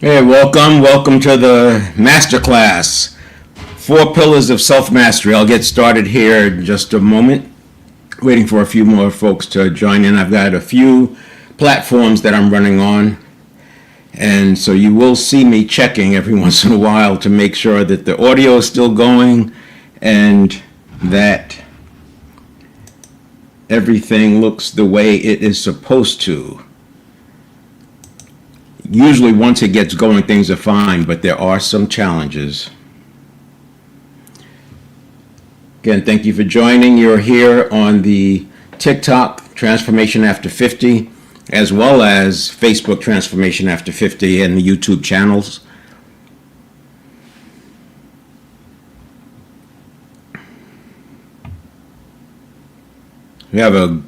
Hey, welcome to the masterclass. 4 pillars of self-mastery. I'll get started here in just a moment. Waiting for a few more folks to join in. I've got a few platforms that I'm running on, and so you will see me checking every once in a while to make sure that the audio is still going and that everything looks the way it is supposed to. Usually once it gets going, things are fine, but there are some challenges. Again, thank you for joining. You're here on the TikTok Transformation After 50, as well as Facebook Transformation After 50 and the YouTube channels. We have a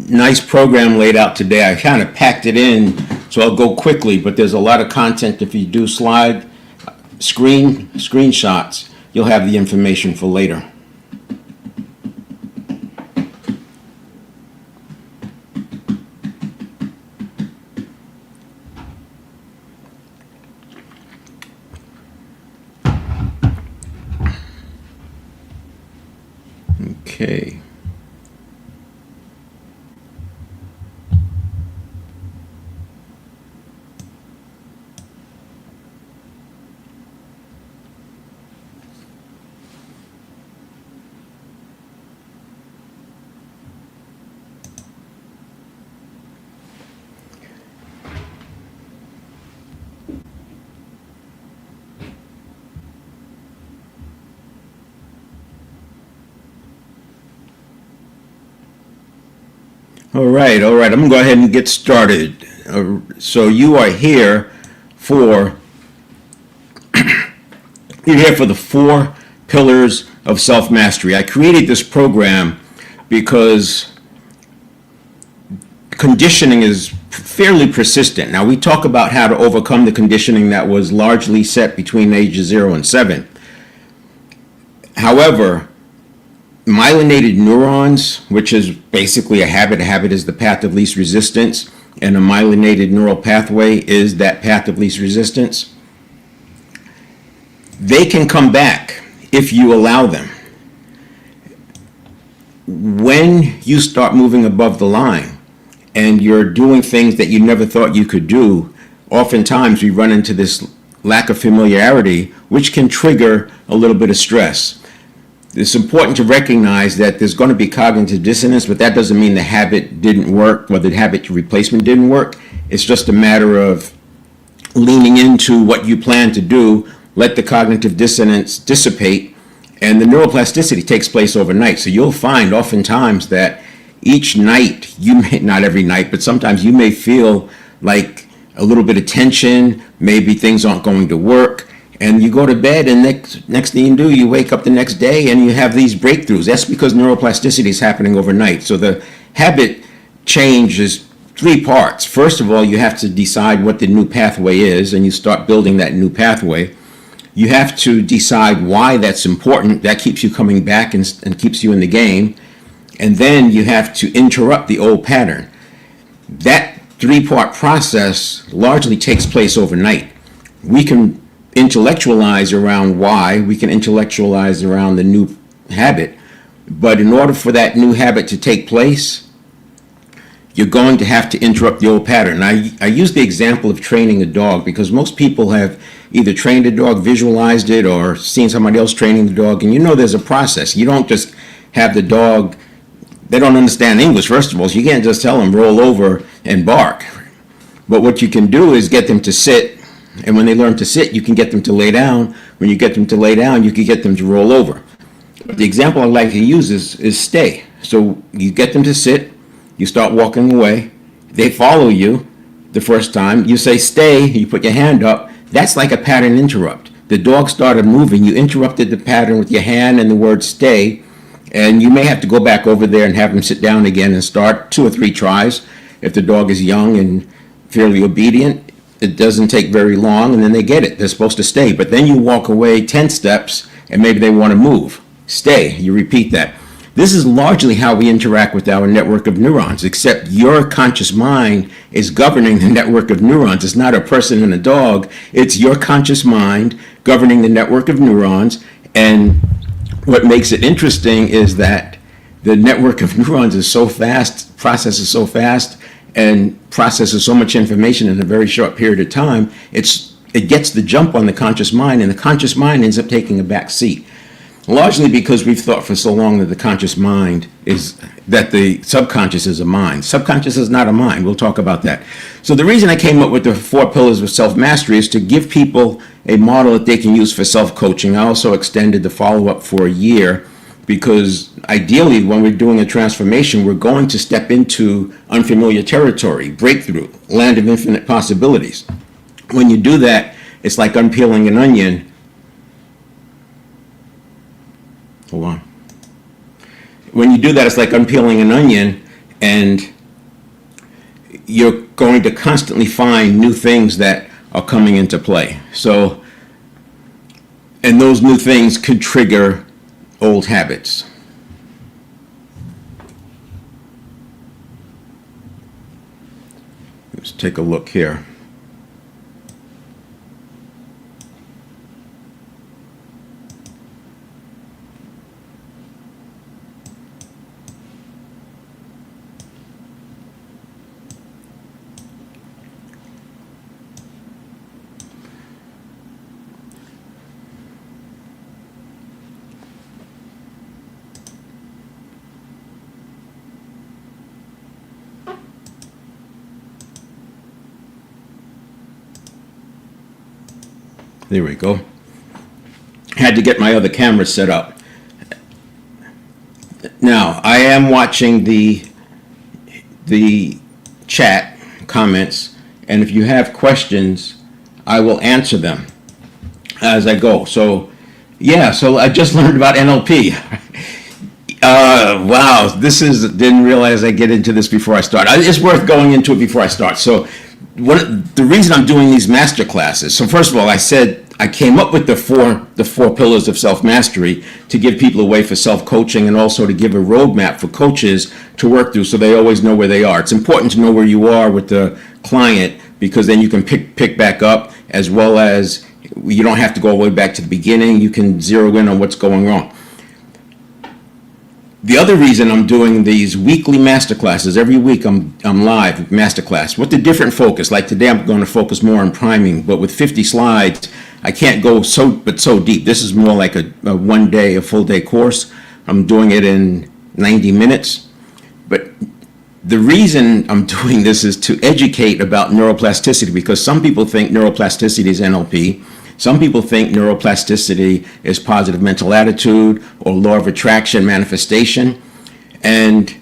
nice program laid out today. I kind of packed it in, so I'll go quickly, but there's a lot of content. If you do screenshots, you'll have the information for later. Okay. All right. I'm going to go ahead and get started. So you are here for the 4 pillars of self-mastery. I created this program because conditioning is fairly persistent. Now, we talk about how to overcome the conditioning that was largely set between ages 0 and 7. However, myelinated neurons, which is basically a habit is the path of least resistance, and a myelinated neural pathway is that path of least resistance. They can come back if you allow them. When you start moving above the line and you're doing things that you never thought you could do, oftentimes we run into this lack of familiarity, which can trigger a little bit of stress. It's important to recognize that there's going to be cognitive dissonance, but that doesn't mean the habit didn't work or the habit replacement didn't work. It's just a matter of leaning into what you plan to do, let the cognitive dissonance dissipate, and the neuroplasticity takes place overnight. So you'll find oftentimes that each night, not every night, but sometimes you may feel like a little bit of tension, maybe things aren't going to work. And you go to bed, and next thing you do, you wake up the next day and you have these breakthroughs. That's because neuroplasticity is happening overnight. So the habit change is 3 parts. First of all, you have to decide what the new pathway is, and you start building that new pathway. You have to decide why that's important. That keeps you coming back and keeps you in the game. And then you have to interrupt the old pattern. That 3-part process largely takes place overnight. We can intellectualize around why, we can intellectualize around the new habit, but in order for that new habit to take place, you're going to have to interrupt the old pattern. I use the example of training a dog because most people have either trained a dog, visualized it, or seen somebody else training the dog, and there's a process. You don't just have the dog, they don't understand English, first of all, so you can't just tell them roll over and bark. But what you can do is get them to sit. And when they learn to sit, you can get them to lay down. When you get them to lay down, you can get them to roll over. But the example I like to use is stay. So you get them to sit, you start walking away, they follow you the first time, you say stay, you put your hand up, that's like a pattern interrupt. The dog started moving, you interrupted the pattern with your hand and the word stay, and you may have to go back over there and have them sit down again and start 2 or 3 tries. If the dog is young and fairly obedient, it doesn't take very long, and then they get it. They're supposed to stay. But then you walk away 10 steps, and maybe they want to move. Stay. You repeat that. This is largely how we interact with our network of neurons, except your conscious mind is governing the network of neurons. It's not a person and a dog. It's your conscious mind governing the network of neurons. And what makes it interesting is that the network of neurons is so fast, processes so fast, and processes so much information in a very short period of time, it gets the jump on the conscious mind, and the conscious mind ends up taking a back seat. Largely because we've thought for so long that the conscious mind that the subconscious is a mind. Subconscious is not a mind. We'll talk about that. So the reason I came up with the 4 pillars of self-mastery is to give people a model that they can use for self-coaching. I also extended the follow-up for a year because ideally when we're doing a transformation, we're going to step into unfamiliar territory, breakthrough, land of infinite possibilities. When you do that, it's like unpeeling an onion. Hold on. When you do that, it's like unpeeling an onion, and you're going to constantly find new things that are coming into play. So, and those new things could trigger old habits. Let's take a look here. There we go. Had to get my other camera set up. Now, I am watching the chat comments, and if you have questions, I will answer them as I go. So, yeah, so I just learned about NLP. Wow, didn't realize I'd get into this before I start. It's worth going into it before I start. So, the reason I'm doing these master classes, so first of all, I said I came up with the four pillars of self-mastery to give people a way for self-coaching and also to give a roadmap for coaches to work through so they always know where they are. It's important to know where you are with the client because then you can pick back up, as well as you don't have to go all the way back to the beginning. You can zero in on what's going wrong. The other reason I'm doing these weekly masterclasses, every week I'm live with masterclass with a different focus. Like today I'm going to focus more on priming, but with 50 slides, I can't go so deep. This is more like a full day course. I'm doing it in 90 minutes. But the reason I'm doing this is to educate about neuroplasticity, because some people think neuroplasticity is NLP. Some people think neuroplasticity is positive mental attitude or law of attraction manifestation, and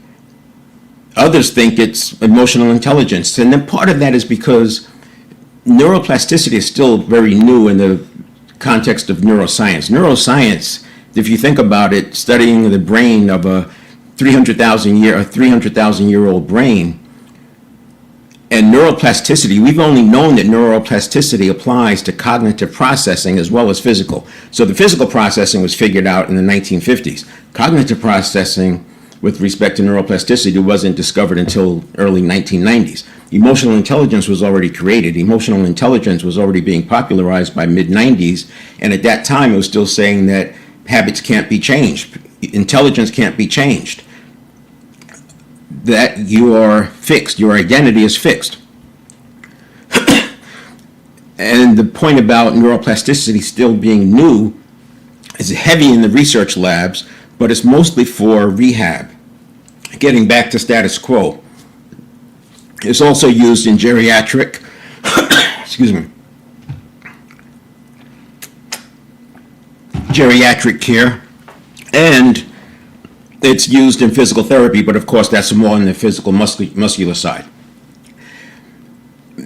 others think it's emotional intelligence. And then part of that is because neuroplasticity is still very new in the context of neuroscience. Neuroscience, if you think about it, studying the brain of a 300,000-year-old brain, and neuroplasticity, we've only known that neuroplasticity applies to cognitive processing as well as physical. So the physical processing was figured out in the 1950s. Cognitive processing with respect to neuroplasticity wasn't discovered until early 1990s. Emotional intelligence was already created. Emotional intelligence was already being popularized by mid-90s, and at that time it was still saying that habits can't be changed. Intelligence can't be changed. That you are fixed, your identity is fixed. And the point about neuroplasticity still being new is heavy in the research labs, but it's mostly for rehab, getting back to status quo. It's also used in geriatric, geriatric care, and it's used in physical therapy, but of course that's more on the physical muscular side.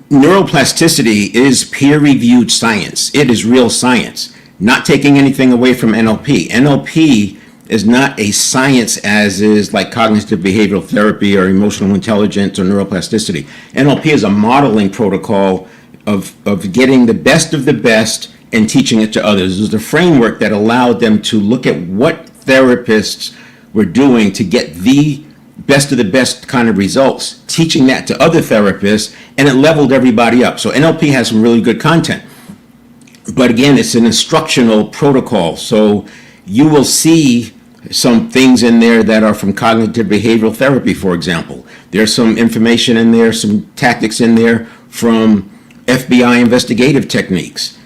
Neuroplasticity is peer-reviewed science. It is real science, not taking anything away from NLP. NLP is not a science as is like cognitive behavioral therapy or emotional intelligence or neuroplasticity. NLP is a modeling protocol of getting the best of the best and teaching it to others. It was the framework that allowed them to look at what therapists were doing to get the best of the best kind of results, teaching that to other therapists, and it leveled everybody up. So NLP has some really good content. But again, it's an instructional protocol. So you will see some things in there that are from cognitive behavioral therapy, for example. There's some information in there, some tactics in there from FBI investigative techniques.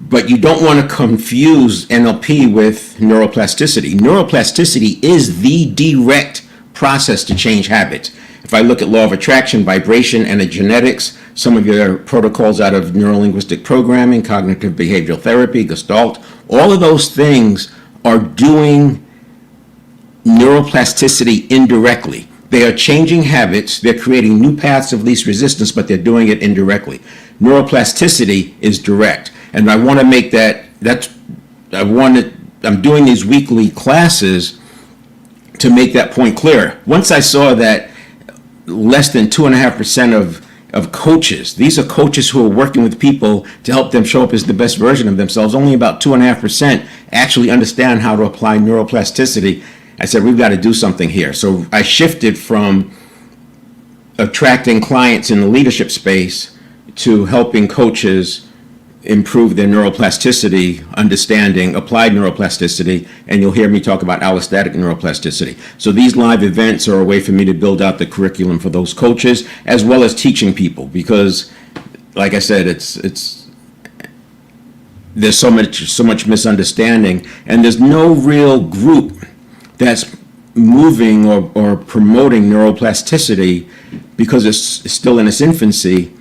But you don't want to confuse NLP with neuroplasticity. Neuroplasticity is the direct process to change habits. If I look at law of attraction, vibration, and genetics, some of your protocols out of neurolinguistic programming, cognitive behavioral therapy, Gestalt, all of those things are doing neuroplasticity indirectly. They are changing habits, they're creating new paths of least resistance, but they're doing it indirectly. Neuroplasticity is direct. And I want to make I'm doing these weekly classes to make that point clear. Once I saw that less than 2.5% of coaches, these are coaches who are working with people to help them show up as the best version of themselves, only about 2.5% actually understand how to apply neuroplasticity. I said, we've got to do something here. So I shifted from attracting clients in the leadership space to helping coaches improve their neuroplasticity understanding, applied neuroplasticity, and you'll hear me talk about allostatic neuroplasticity. So these live events are a way for me to build out the curriculum for those coaches, as well as teaching people, because, like I said, there's so much misunderstanding, and there's no real group that's moving or promoting neuroplasticity because it's still in its infancy.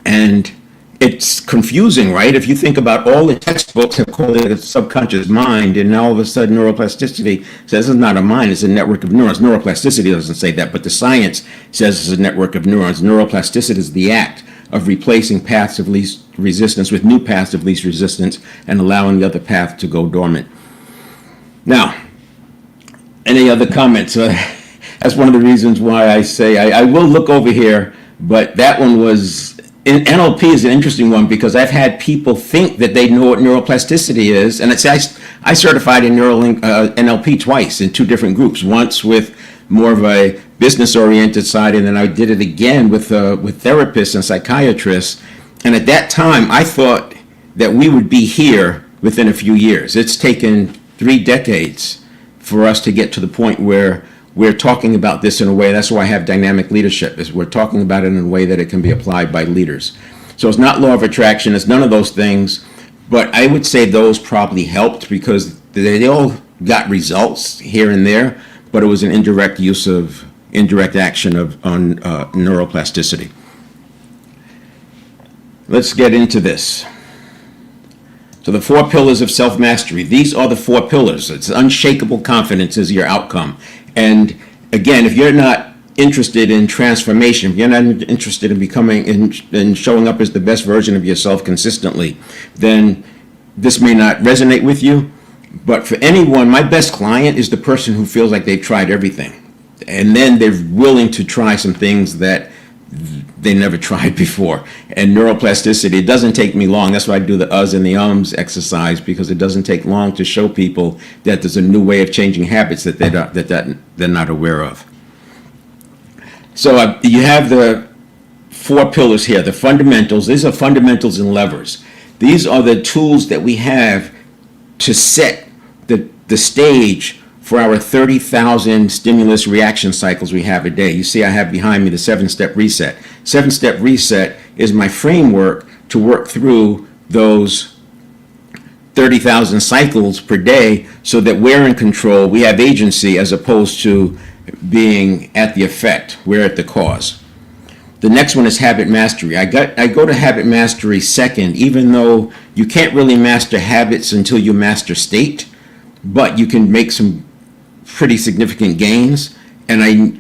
And it's confusing, right? If you think about all the textbooks have called it a subconscious mind, and now all of a sudden neuroplasticity says it's not a mind, it's a network of neurons. Neuroplasticity doesn't say that, but the science says it's a network of neurons. Neuroplasticity is the act of replacing paths of least resistance with new paths of least resistance and allowing the other path to go dormant. Now, any other comments? That's one of the reasons why I say I will look over here, but that one was... NLP is an interesting one because I've had people think that they know what neuroplasticity is, and I certified in NLP twice in two different groups. Once with more of a business-oriented side, and then I did it again with therapists and psychiatrists. And at that time, I thought that we would be here within a few years. It's taken 3 decades for us to get to the point where we're talking about this in a way. That's why I have dynamic leadership, is we're talking about it in a way that it can be applied by leaders. So it's not law of attraction, it's none of those things, but I would say those probably helped because they all got results here and there, but it was an indirect action on neuroplasticity. Let's get into this. So the 4 pillars of self-mastery. These are the 4 pillars. It's unshakable confidence is your outcome. And again, if you're not interested in transformation, if you're not interested in becoming and showing up as the best version of yourself consistently, then this may not resonate with you. But for anyone, my best client is the person who feels like they've tried everything. And then they're willing to try some things that they never tried before. And neuroplasticity, it doesn't take me long. That's why I do the uhs and the ums exercise, because it doesn't take long to show people that there's a new way of changing habits that they're not aware of. So you have the 4 pillars here, the fundamentals. These are fundamentals and levers. These are the tools that we have to set the stage for our 30,000 stimulus reaction cycles we have a day. You see I have behind me the 7-step reset. 7-step reset is my framework to work through those 30,000 cycles per day so that we're in control, we have agency, as opposed to being at the effect, we're at the cause. The next one is habit mastery. I go to habit mastery second, even though you can't really master habits until you master state, but you can make some pretty significant gains. And I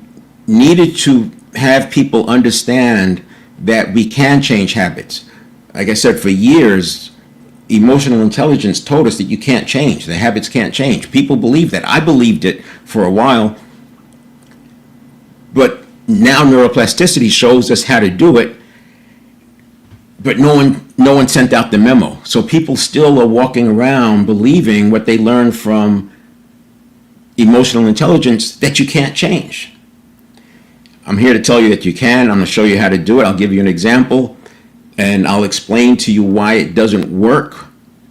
needed to have people understand that we can change habits. Like I said, for years, emotional intelligence told us that you can't change, the habits can't change. People believe that. I believed it for a while, but now neuroplasticity shows us how to do it, but no one sent out the memo. So people still are walking around believing what they learned from emotional intelligence that you can't change. I'm here to tell you that you can. I'm going to show you how to do it. I'll give you an example, and I'll explain to you why it doesn't work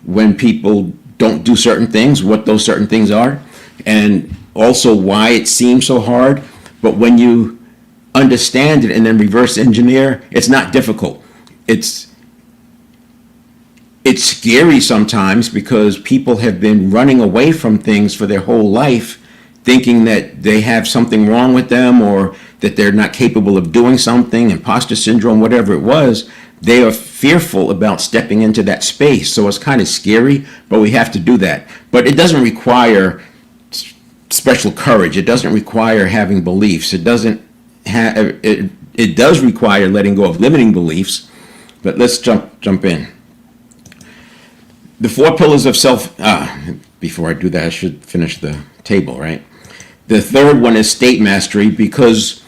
when people don't do certain things, what those certain things are, and also why it seems so hard. But when you understand it and then reverse engineer, it's not difficult. It's scary sometimes because people have been running away from things for their whole life, thinking that they have something wrong with them or that they're not capable of doing something, imposter syndrome, whatever it was. They are fearful about stepping into that space. So it's kind of scary, but we have to do that. But it doesn't require special courage. It doesn't require having beliefs. It doesn't have, it does require letting go of limiting beliefs. But let's jump in. The 4 pillars of before I do that, I should finish the table, right? The third one is state mastery, because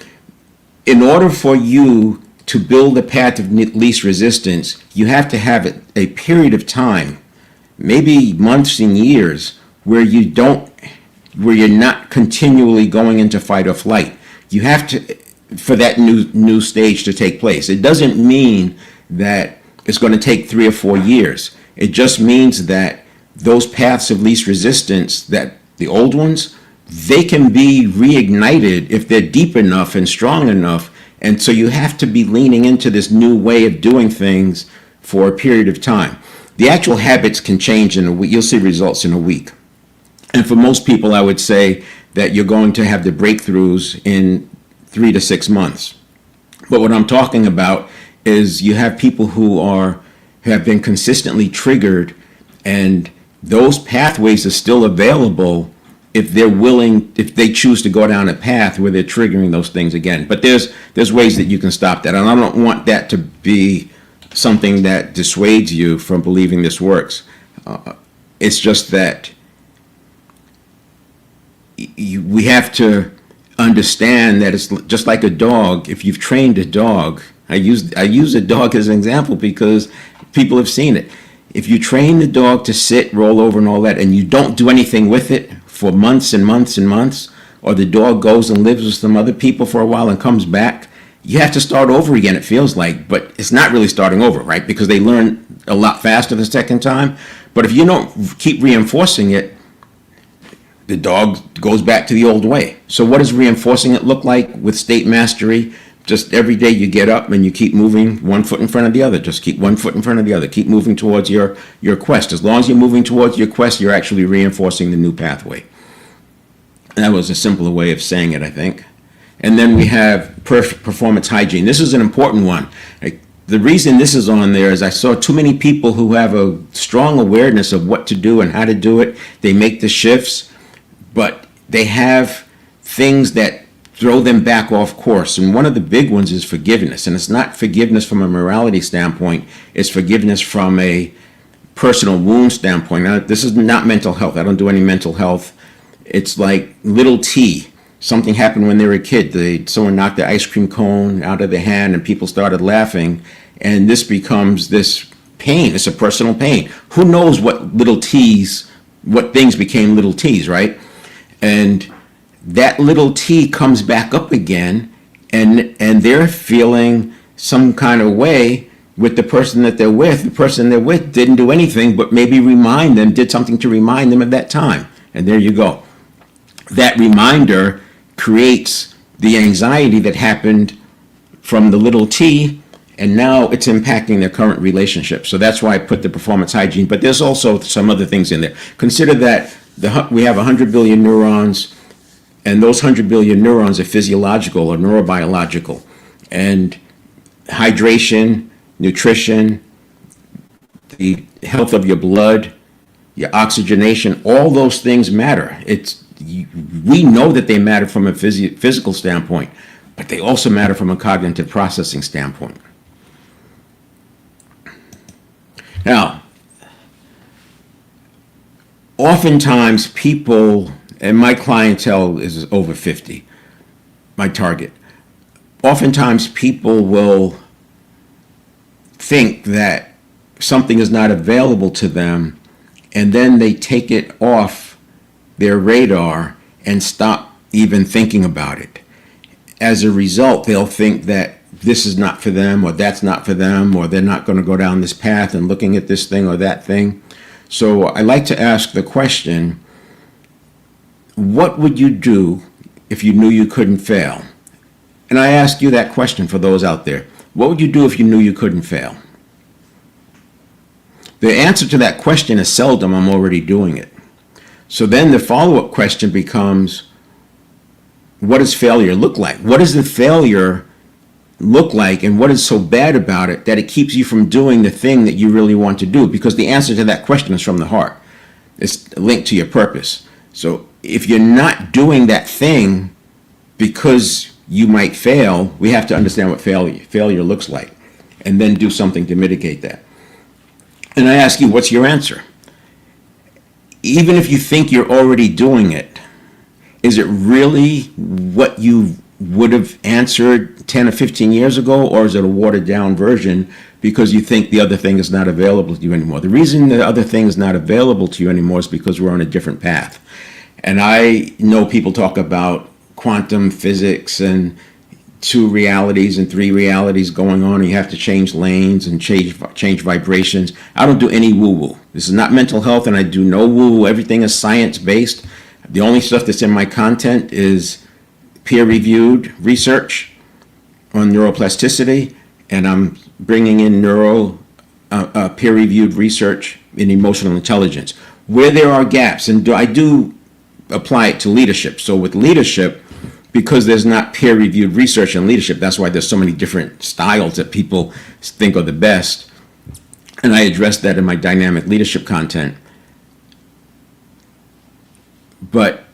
in order for you to build a path of least resistance, you have to have a period of time, maybe months and years, where you're not continually going into fight or flight. You have to, for that new stage to take place. It doesn't mean that it's going to take 3 or 4 years. It just means that those paths of least resistance, that the old ones, they can be reignited if they're deep enough and strong enough. And so you have to be leaning into this new way of doing things for a period of time. The actual habits can change in a week. You'll see results in a week. And for most people, I would say that you're going to have the breakthroughs in 3 to 6 months. But what I'm talking about is you have people who have been consistently triggered, and those pathways are still available if they're willing, if they choose to go down a path where they're triggering those things again. But there's ways that you can stop that, and I don't want that to be something that dissuades you from believing this works. It's just that we have to understand that it's just like a dog. If you've trained a dog, I use a dog as an example because people have seen it. If you train the dog to sit, roll over, and all that, and you don't do anything with it for months and months and months, or the dog goes and lives with some other people for a while and comes back, you have to start over again, it feels like. But it's not really starting over, right? Because they learn a lot faster the second time. But if you don't keep reinforcing it, the dog goes back to the old way. So what does reinforcing it look like with state mastery? Just every day you get up and you keep moving one foot in front of the other. Just keep one foot in front of the other. Keep moving towards your quest. As long as you're moving towards your quest, you're actually reinforcing the new pathway. And that was a simpler way of saying it, I think. And then we have performance hygiene. This is an important one. The reason this is on there is I saw too many people who have a strong awareness of what to do and how to do it. They make the shifts, but they have things that throw them back off course. And one of the big ones is forgiveness. And it's not forgiveness from a morality standpoint. It's forgiveness from a personal wound standpoint. Now, this is not mental health. I don't do any mental health. It's like little T. Something happened when they were a kid. Someone knocked the ice cream cone out of their hand and people started laughing. And this becomes this pain. It's a personal pain. Who knows what little T's, what things became little T's, right? And that little T comes back up again, and they're feeling some kind of way with the person that they're with. The person they're with didn't do anything but maybe did something to remind them of that time. And there you go. That reminder creates the anxiety that happened from the little T, and now it's impacting their current relationship. So that's why I put the performance hygiene. But there's also some other things in there. Consider that we have 100 billion neurons, and those 100 billion neurons are physiological or neurobiological. And hydration, nutrition, the health of your blood, your oxygenation, all those things matter. We know that they matter from a physical standpoint, but they also matter from a cognitive processing standpoint. Now, oftentimes people, and my clientele is over 50, my target. Oftentimes people will think that something is not available to them, and then they take it off their radar and stop even thinking about it. As a result, they'll think that this is not for them, or that's not for them, or they're not going to go down this path and looking at this thing or that thing. So I like to ask the question, what would you do if you knew you couldn't fail? And I ask you that question for those out there. What would you do if you knew you couldn't fail? The answer to that question is seldom, I'm already doing it. So then the follow-up question becomes, what does failure look like? What does the failure look like, and what is so bad about it that it keeps you from doing the thing that you really want to do? Because the answer to that question is from the heart. It's linked to your purpose. So if you're not doing that thing because you might fail, we have to understand what failure looks like and then do something to mitigate that. And I ask you, what's your answer? Even if you think you're already doing it, is it really what you would have answered 10 or 15 years ago, or is it a watered down version because you think the other thing is not available to you anymore? The reason the other thing is not available to you anymore is because we're on a different path. And I know people talk about quantum physics and 2 realities and 3 realities going on, and you have to change lanes and change vibrations. I don't do any woo-woo. This is not mental health, and I do no woo-woo. Everything is science-based. The only stuff that's in my content is peer-reviewed research on neuroplasticity, and I'm bringing in peer-reviewed research in emotional intelligence. Where there are gaps, and I do apply it to leadership. So with leadership, because there's not peer-reviewed research in leadership, that's why there's so many different styles that people think are the best. And I address that in my dynamic leadership content. But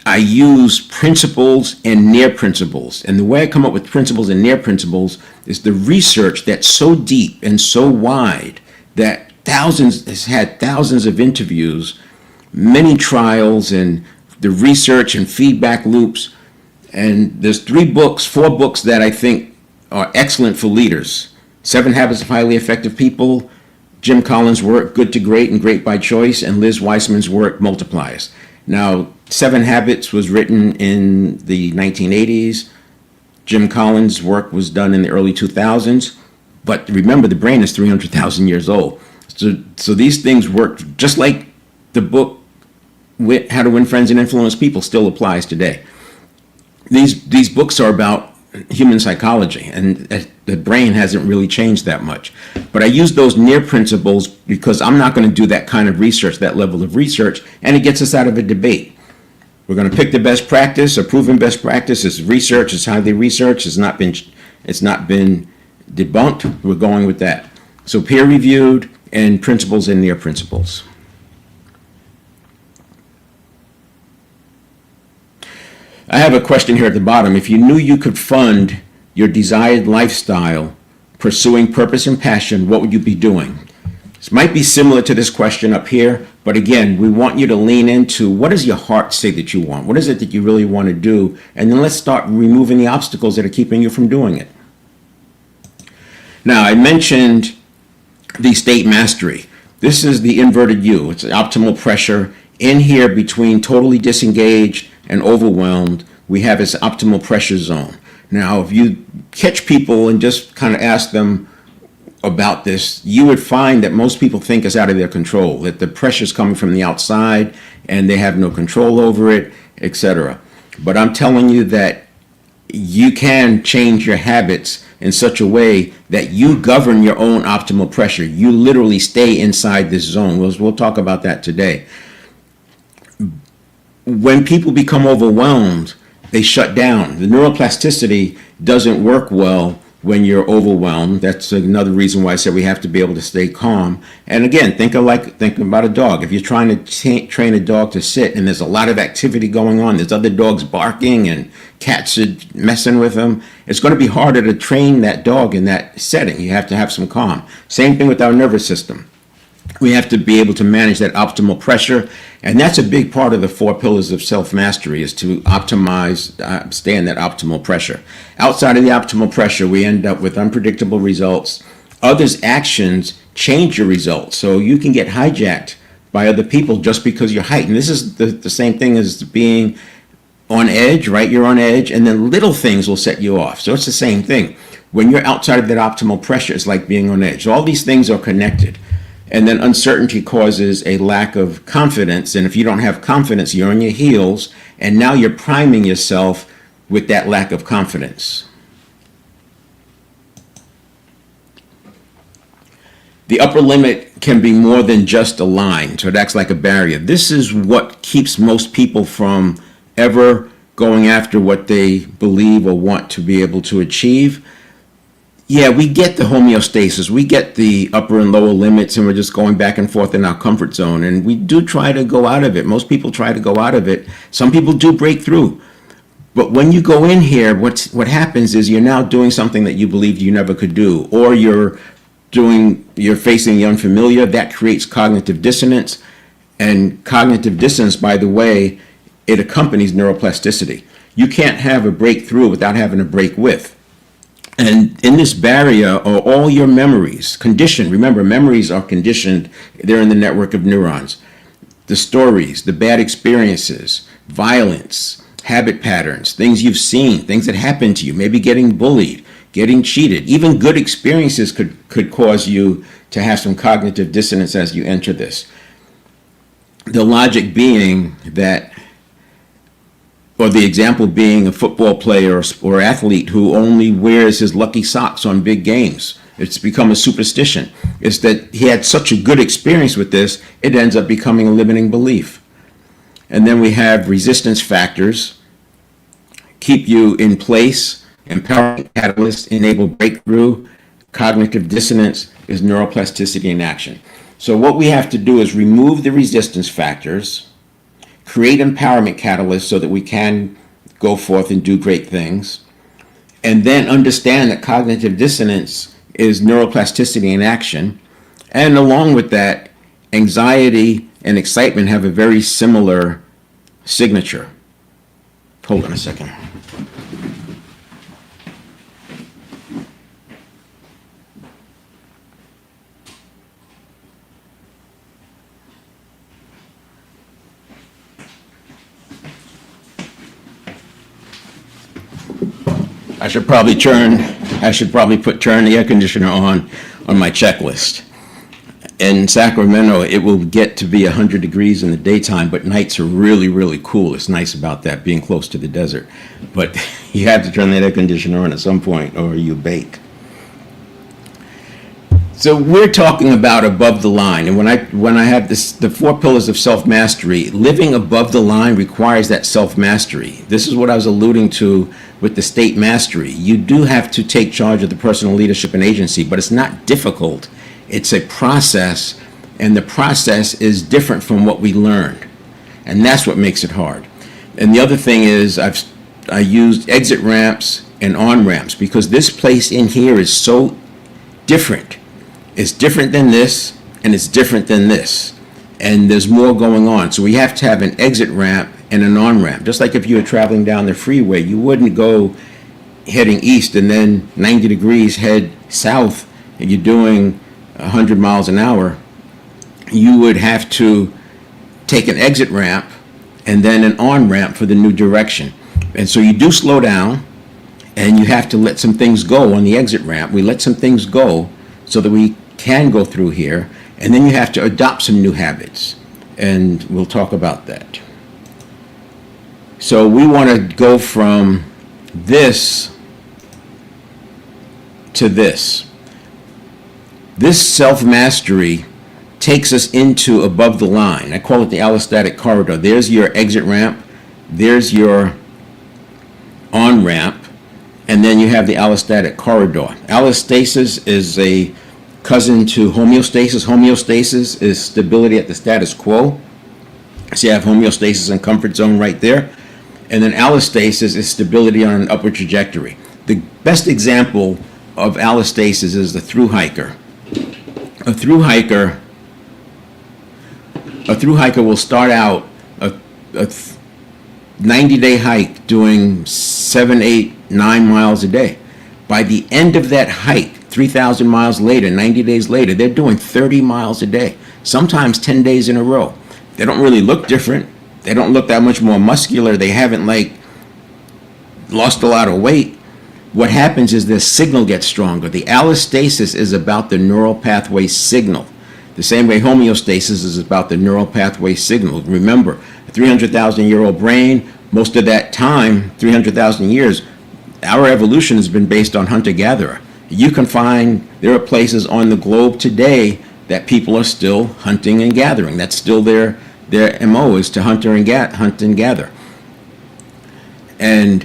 I use principles and near principles. And the way I come up with principles and near principles is the research that's so deep and so wide that has had thousands of interviews, many trials, and the research and feedback loops. And there's 4 books that I think are excellent for leaders. 7 Habits of Highly Effective People, Jim Collins' work, Good to Great and Great by Choice, and Liz Weissman's work, Multipliers. Now, 7 Habits was written in the 1980s. Jim Collins' work was done in the early 2000s. But remember, the brain is 300,000 years old. So these things work just like the book How to Win Friends and Influence People still applies today. These books are about human psychology, and the brain hasn't really changed that much. But I use those near principles because I'm not going to do that kind of research, that level of research, and it gets us out of a debate. We're going to pick the best practice, a proven best practice. It's research, it's highly researched, it's not been debunked. We're going with that. So peer-reviewed and principles and near principles. I have a question here at the bottom. If you knew you could fund your desired lifestyle, pursuing purpose and passion, what would you be doing? This might be similar to this question up here, but again, we want you to lean into what does your heart say that you want? What is it that you really want to do? And then let's start removing the obstacles that are keeping you from doing it. Now, I mentioned the state mastery. This is the inverted U. It's optimal pressure. In here, between totally disengaged and overwhelmed, we have this optimal pressure zone. Now, if you catch people and just kind of ask them about this, you would find that most people think it's out of their control, that the pressure is coming from the outside and they have no control over it, etc. But I'm telling you that you can change your habits in such a way that you govern your own optimal pressure. You literally stay inside this zone. We'll talk about that today. When people become overwhelmed, they shut down. The neuroplasticity doesn't work well when you're overwhelmed. That's another reason why I said we have to be able to stay calm. And again, think about a dog. If you're trying to train a dog to sit and there's a lot of activity going on, there's other dogs barking and cats are messing with them, it's going to be harder to train that dog in that setting. You have to have some calm. Same thing with our nervous system. We have to be able to manage that optimal pressure, and that's a big part of the 4 pillars of self-mastery, is to optimize, stay in that optimal pressure. Outside of the optimal pressure, we end up with unpredictable results. Others' actions change your results, so you can get hijacked by other people just because you're height. And this is the same thing as being on edge, right? You're on edge, and then little things will set you off. So it's the same thing. When you're outside of that optimal pressure, it's like being on edge. So all these things are connected. And then uncertainty causes a lack of confidence. And if you don't have confidence, you're on your heels. And now you're priming yourself with that lack of confidence. The upper limit can be more than just a line. So it acts like a barrier. This is what keeps most people from ever going after what they believe or want to be able to achieve. Yeah, we get the homeostasis, we get the upper and lower limits, and we're just going back and forth in our comfort zone. And we do try to go out of it. Most people try to go out of it. Some people do break through. But when you go in here, what happens is you're now doing something that you believed you never could do, or you're facing the unfamiliar. That creates cognitive dissonance. And cognitive dissonance, by the way, it accompanies neuroplasticity. You can't have a breakthrough without having a break with. And in this barrier are all your memories, conditioned. Remember, memories are conditioned. They're in the network of neurons. The stories, the bad experiences, violence, habit patterns, things you've seen, things that happened to you, maybe getting bullied, getting cheated. Even good experiences could cause you to have some cognitive dissonance as you enter this. The logic being that, or the example being a football player or athlete who only wears his lucky socks on big games. It's become a superstition. It's that he had such a good experience with this, it ends up becoming a limiting belief. And then we have resistance factors, keep you in place, empowering catalysts, enable breakthrough, cognitive dissonance is neuroplasticity in action. So what we have to do is remove the resistance factors, create empowerment catalysts so that we can go forth and do great things, and then understand that cognitive dissonance is neuroplasticity in action. And along with that, anxiety and excitement have a very similar signature. Hold on a second. I should probably turn the air conditioner on my checklist. In Sacramento, it will get to be 100 degrees in the daytime, but nights are really, really cool. It's nice about that, being close to the desert. But you have to turn that air conditioner on at some point or you bake. So we're talking about above the line. And when I have the 4 pillars of self-mastery, living above the line requires that self-mastery. This is what I was alluding to with the state mastery. You do have to take charge of the personal leadership and agency, but it's not difficult. It's a process, and the process is different from what we learned. And that's what makes it hard. And the other thing is I used exit ramps and on ramps because this place in here is so different. It's different than this, and it's different than this. And there's more going on. So we have to have an exit ramp and an on-ramp. Just like if you were traveling down the freeway, you wouldn't go heading east and then 90 degrees head south and you're doing 100 miles an hour. You would have to take an exit ramp and then an on-ramp for the new direction. And so you do slow down and you have to let some things go on the exit ramp. We let some things go so that we can go through here, and then you have to adopt some new habits, and we'll talk about that. So we want to go from this to this. This self-mastery takes us into above the line. I call it the allostatic corridor. There's your exit ramp, there's your on-ramp, and then you have the allostatic corridor. Allostasis is a cousin to homeostasis. Homeostasis is stability at the status quo. So you have homeostasis and comfort zone right there. And then allostasis is stability on an upward trajectory. The best example of allostasis is the thru hiker. A thru hiker will start out a 90-day hike doing 7, 8, 9 miles a day. By the end of that hike, 3,000 miles later, 90 days later, they're doing 30 miles a day. sometimes 10 days in a row. They don't really look different. They don't look that much more muscular. They haven't like lost a lot of weight. What happens is the signal gets stronger. The allostasis is about the neural pathway signal. The same way homeostasis is about the neural pathway signal. Remember, a 300,000-year-old brain, most of that time, 300,000 years, our evolution has been based on hunter-gatherer. You can find there are places on the globe today that people are still hunting and gathering. That's still their MO, is to hunt and gather. And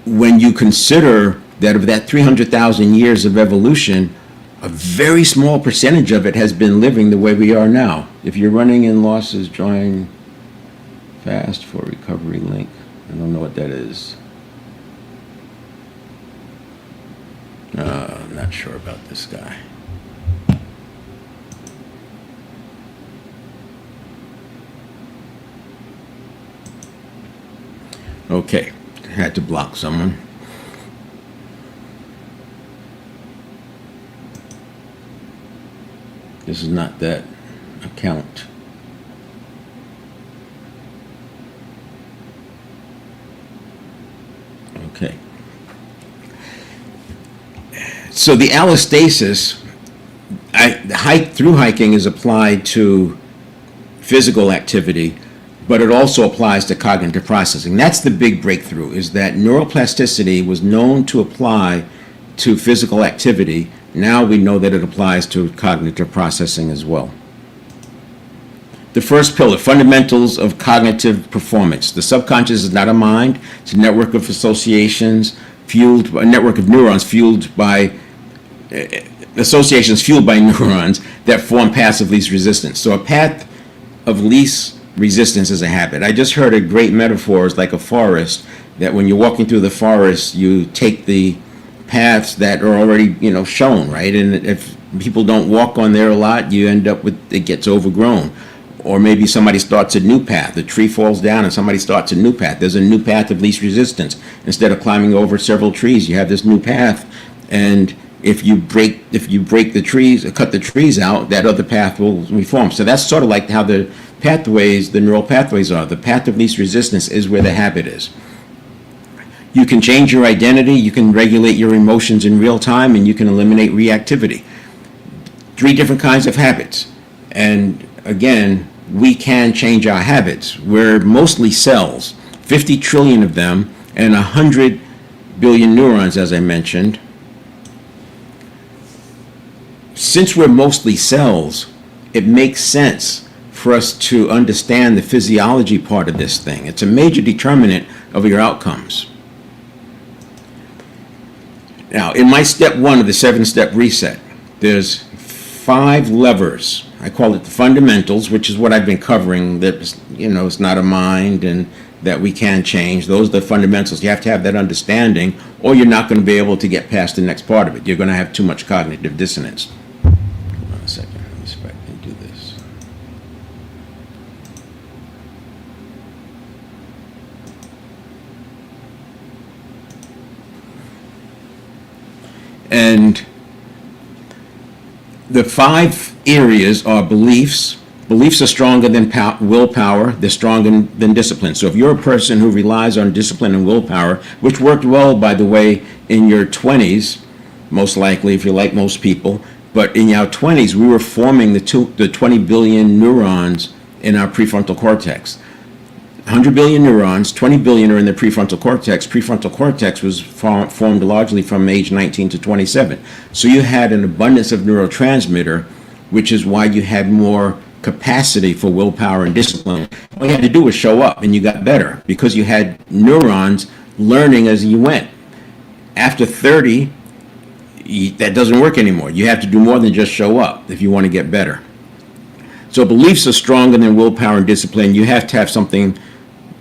when you consider that of that 300,000 years of evolution, a very small percentage of it has been living the way we are now. If you're running in losses, join fast for recovery link. I don't know what that is. Not sure about this guy. Okay, had to block someone. This is not that account. Okay. So the allostasis, through hiking is applied to physical activity, but it also applies to cognitive processing. That's the big breakthrough, is that neuroplasticity was known to apply to physical activity. Now we know that it applies to cognitive processing as well. The first pillar, fundamentals of cognitive performance. The subconscious is not a mind, it's a network of associations, a network of neurons fueled by neurons that form paths of least resistance. So a path of least resistance is a habit. I just heard a great metaphor, it's like a forest, that when you're walking through the forest, you take the paths that are already, shown, right? And if people don't walk on there a lot, you end up with, it gets overgrown. Or maybe somebody starts a new path. The tree falls down and somebody starts a new path. There's a new path of least resistance. Instead of climbing over several trees, you have this new path. And if you break the trees, cut the trees out, that other path will reform. So that's sort of like how the neural pathways are. The path of least resistance is where the habit is. You can change your identity, you can regulate your emotions in real time, and you can eliminate reactivity. 3 different kinds of habits. And again, we can change our habits. We're mostly cells, 50 trillion of them, and 100 billion neurons, as I mentioned. Since we're mostly cells, it makes sense for us to understand the physiology part of this thing. It's a major determinant of your outcomes. Now, in my step 1 of the 7-step reset, there's 5 levers. I call it the fundamentals, which is what I've been covering, that it's not a mind and that we can change. Those are the fundamentals. You have to have that understanding, or you're not going to be able to get past the next part of it. You're going to have too much cognitive dissonance. Hold on a second. Let me see if I can do this. And the 5 areas are beliefs. Beliefs are stronger than willpower. They're stronger than discipline. So if you're a person who relies on discipline and willpower, which worked well, by the way, in your 20s, most likely, if you're like most people, but in our 20s, we were forming the 20 billion neurons in our prefrontal cortex. 100 billion neurons, 20 billion are in the prefrontal cortex. Prefrontal cortex was formed largely from age 19 to 27. So you had an abundance of neurotransmitter, which is why you had more capacity for willpower and discipline. All you had to do was show up, and you got better because you had neurons learning as you went. After 30, that doesn't work anymore. You have to do more than just show up if you want to get better. So beliefs are stronger than willpower and discipline. You have to have something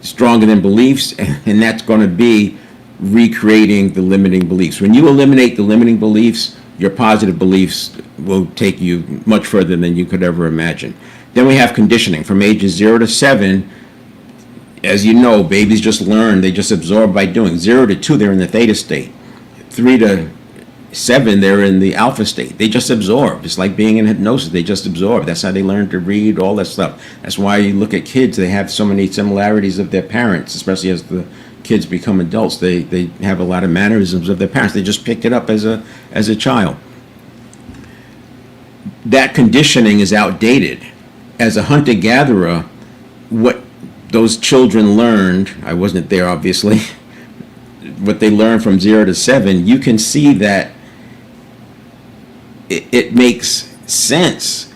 stronger than beliefs, and that's going to be recreating the limiting beliefs. When you eliminate the limiting beliefs, your positive beliefs will take you much further than you could ever imagine. Then we have conditioning. From ages 0 to 7, as you know, babies just learn. They just absorb by doing. 0 to 2, they're in the theta state. 3 to 7, they're in the alpha state. They just absorb. It's like being in hypnosis. They just absorb. That's how they learn to read, all that stuff. That's why you look at kids, they have so many similarities of their parents, especially as the kids become adults. They have a lot of mannerisms of their parents. They just picked it up as a child. That conditioning is outdated. As a hunter-gatherer, what those children learned, I wasn't there obviously, what they learned from 0 to 7, you can see that it makes sense,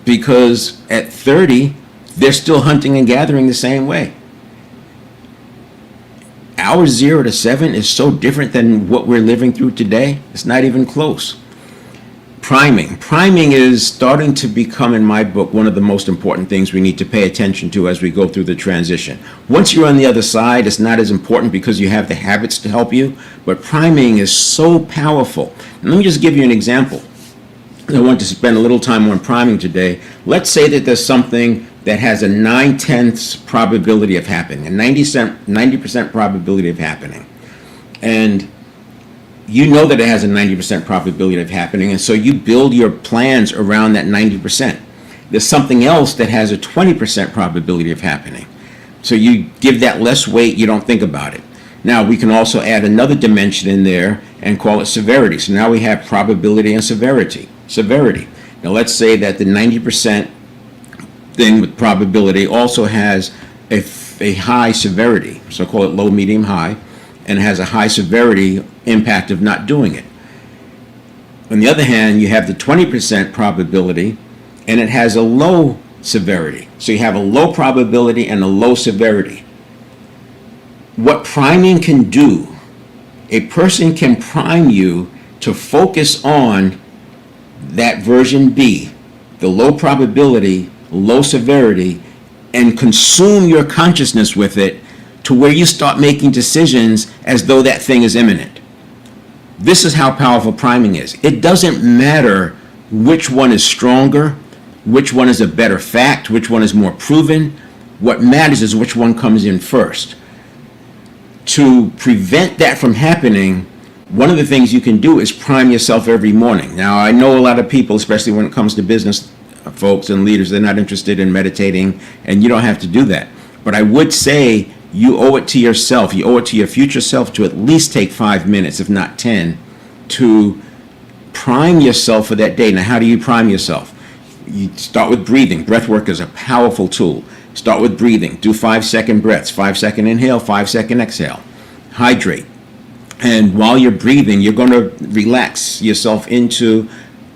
because at 30, they're still hunting and gathering the same way. Our 0 to 7 is so different than what we're living through today. It's not even close. Priming. Priming is starting to become, in my book, one of the most important things we need to pay attention to as we go through the transition. Once you're on the other side, it's not as important because you have the habits to help you, but priming is so powerful. And let me just give you an example. I want to spend a little time on priming today. Let's say that there's something that has a 9/10 probability of happening, a 90% probability of happening. And you know that it has a 90% probability of happening, and so you build your plans around that 90%. There's something else that has a 20% probability of happening. So you give that less weight, you don't think about it. Now we can also add another dimension in there and call it severity. So now we have probability and severity. Now let's say that the 90% thing with probability also has a high severity. So call it low, medium, high, and has a high severity impact of not doing it. On the other hand, you have the 20% probability, and it has a low severity. So you have a low probability and a low severity. What priming can do, a person can prime you to focus on that version B, the low probability, low severity, and consume your consciousness with it to where you start making decisions as though that thing is imminent. This is how powerful priming is. It doesn't matter which one is stronger, which one is a better fact, which one is more proven. What matters is which one comes in first. To prevent that from happening, one of the things you can do is prime yourself every morning. Now, I know a lot of people, especially when it comes to business folks and leaders, they're not interested in meditating, and you don't have to do that. But I would say you owe it to yourself, you owe it to your future self to at least take 5 minutes, if not 10, to prime yourself for that day. Now, how do you prime yourself? You start with breathing. Breath work is a powerful tool. Start with breathing. Do 5-second breaths, 5-second inhale, 5-second exhale. Hydrate. And while you're breathing, you're going to relax yourself into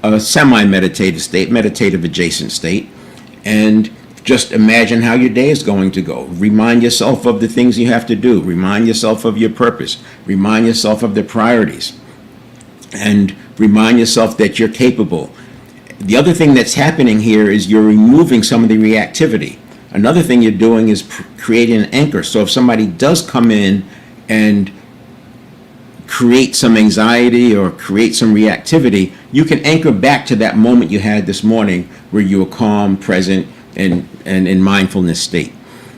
a semi-meditative state, meditative adjacent state, and just imagine how your day is going to go. Remind yourself of the things you have to do. Remind yourself of your purpose. Remind yourself of the priorities. And remind yourself that you're capable. The other thing that's happening here is you're removing some of the reactivity. Another thing you're doing is creating an anchor. So if somebody does come in and create some anxiety or create some reactivity, you can anchor back to that moment you had this morning where you were calm, present, and in mindfulness state.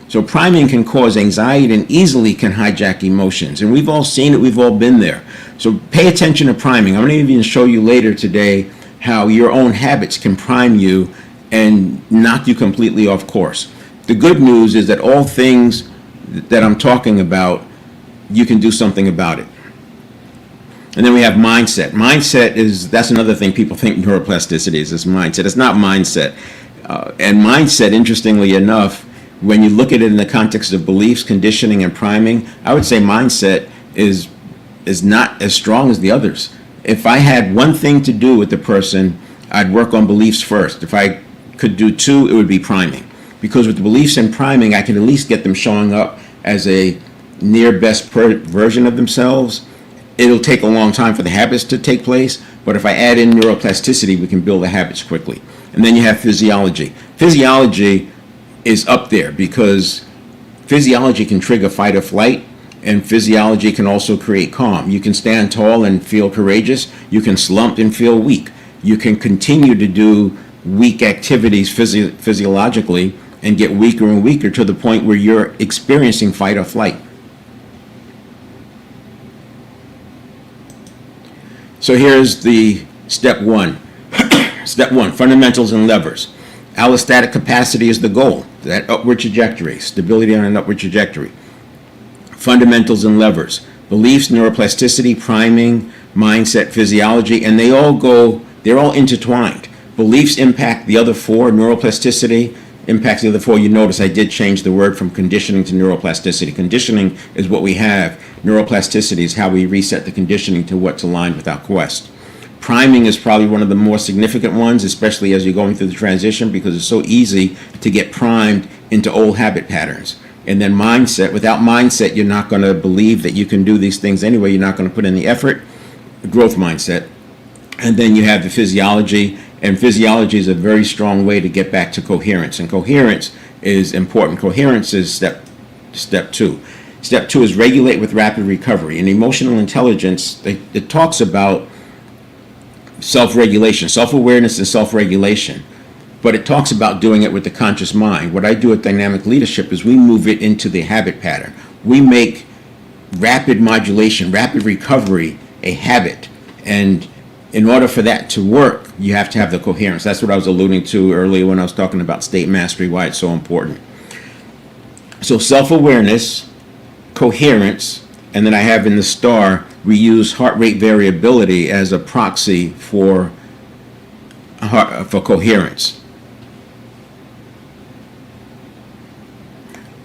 So priming can cause anxiety and easily can hijack emotions. And we've all seen it, we've all been there. So pay attention to priming. I'm going to even show you later today how your own habits can prime you and knock you completely off course. The good news is that all things that I'm talking about, you can do something about it. And then we have mindset. That's another thing people think neuroplasticity is mindset. It's not mindset. And mindset, interestingly enough, when you look at it in the context of beliefs, conditioning, and priming, I would say mindset is not as strong as the others. If I had one thing to do with the person, I'd work on beliefs first. If I could do two, it would be priming. Because with the beliefs and priming, I can at least get them showing up as a near best version of themselves. It'll take a long time for the habits to take place, but if I add in neuroplasticity, we can build the habits quickly. And then you have physiology. Physiology is up there because physiology can trigger fight or flight, and physiology can also create calm. You can stand tall and feel courageous. You can slump and feel weak. You can continue to do weak activities physiologically and get weaker and weaker to the point where you're experiencing fight or flight. So here's the step one. Step one, fundamentals and levers. Allostatic capacity is the goal, that upward trajectory, stability on an upward trajectory. Fundamentals and levers. Beliefs, neuroplasticity, priming, mindset, physiology, and they're all intertwined. Beliefs impact the other four. Neuroplasticity impacts the other four. You notice I did change the word from conditioning to neuroplasticity. Conditioning is what we have. Neuroplasticity is how we reset the conditioning to what's aligned with our quest. Priming is probably one of the more significant ones, especially as you're going through the transition, because it's so easy to get primed into old habit patterns. And then mindset. Without mindset, you're not going to believe that you can do these things anyway. You're not going to put in the effort. Growth mindset. And then you have the physiology. And physiology is a very strong way to get back to coherence. And coherence is important. Coherence is step two. Step two is regulate with rapid recovery. In emotional intelligence, it talks about self-regulation, self-awareness and self-regulation. But it talks about doing it with the conscious mind. What I do with dynamic leadership is we move it into the habit pattern. We make rapid modulation, rapid recovery a habit. And in order for that to work, you have to have the coherence. That's what I was alluding to earlier when I was talking about state mastery, why it's so important. So self-awareness, coherence, and then I have in the star, we use heart rate variability as a proxy for coherence.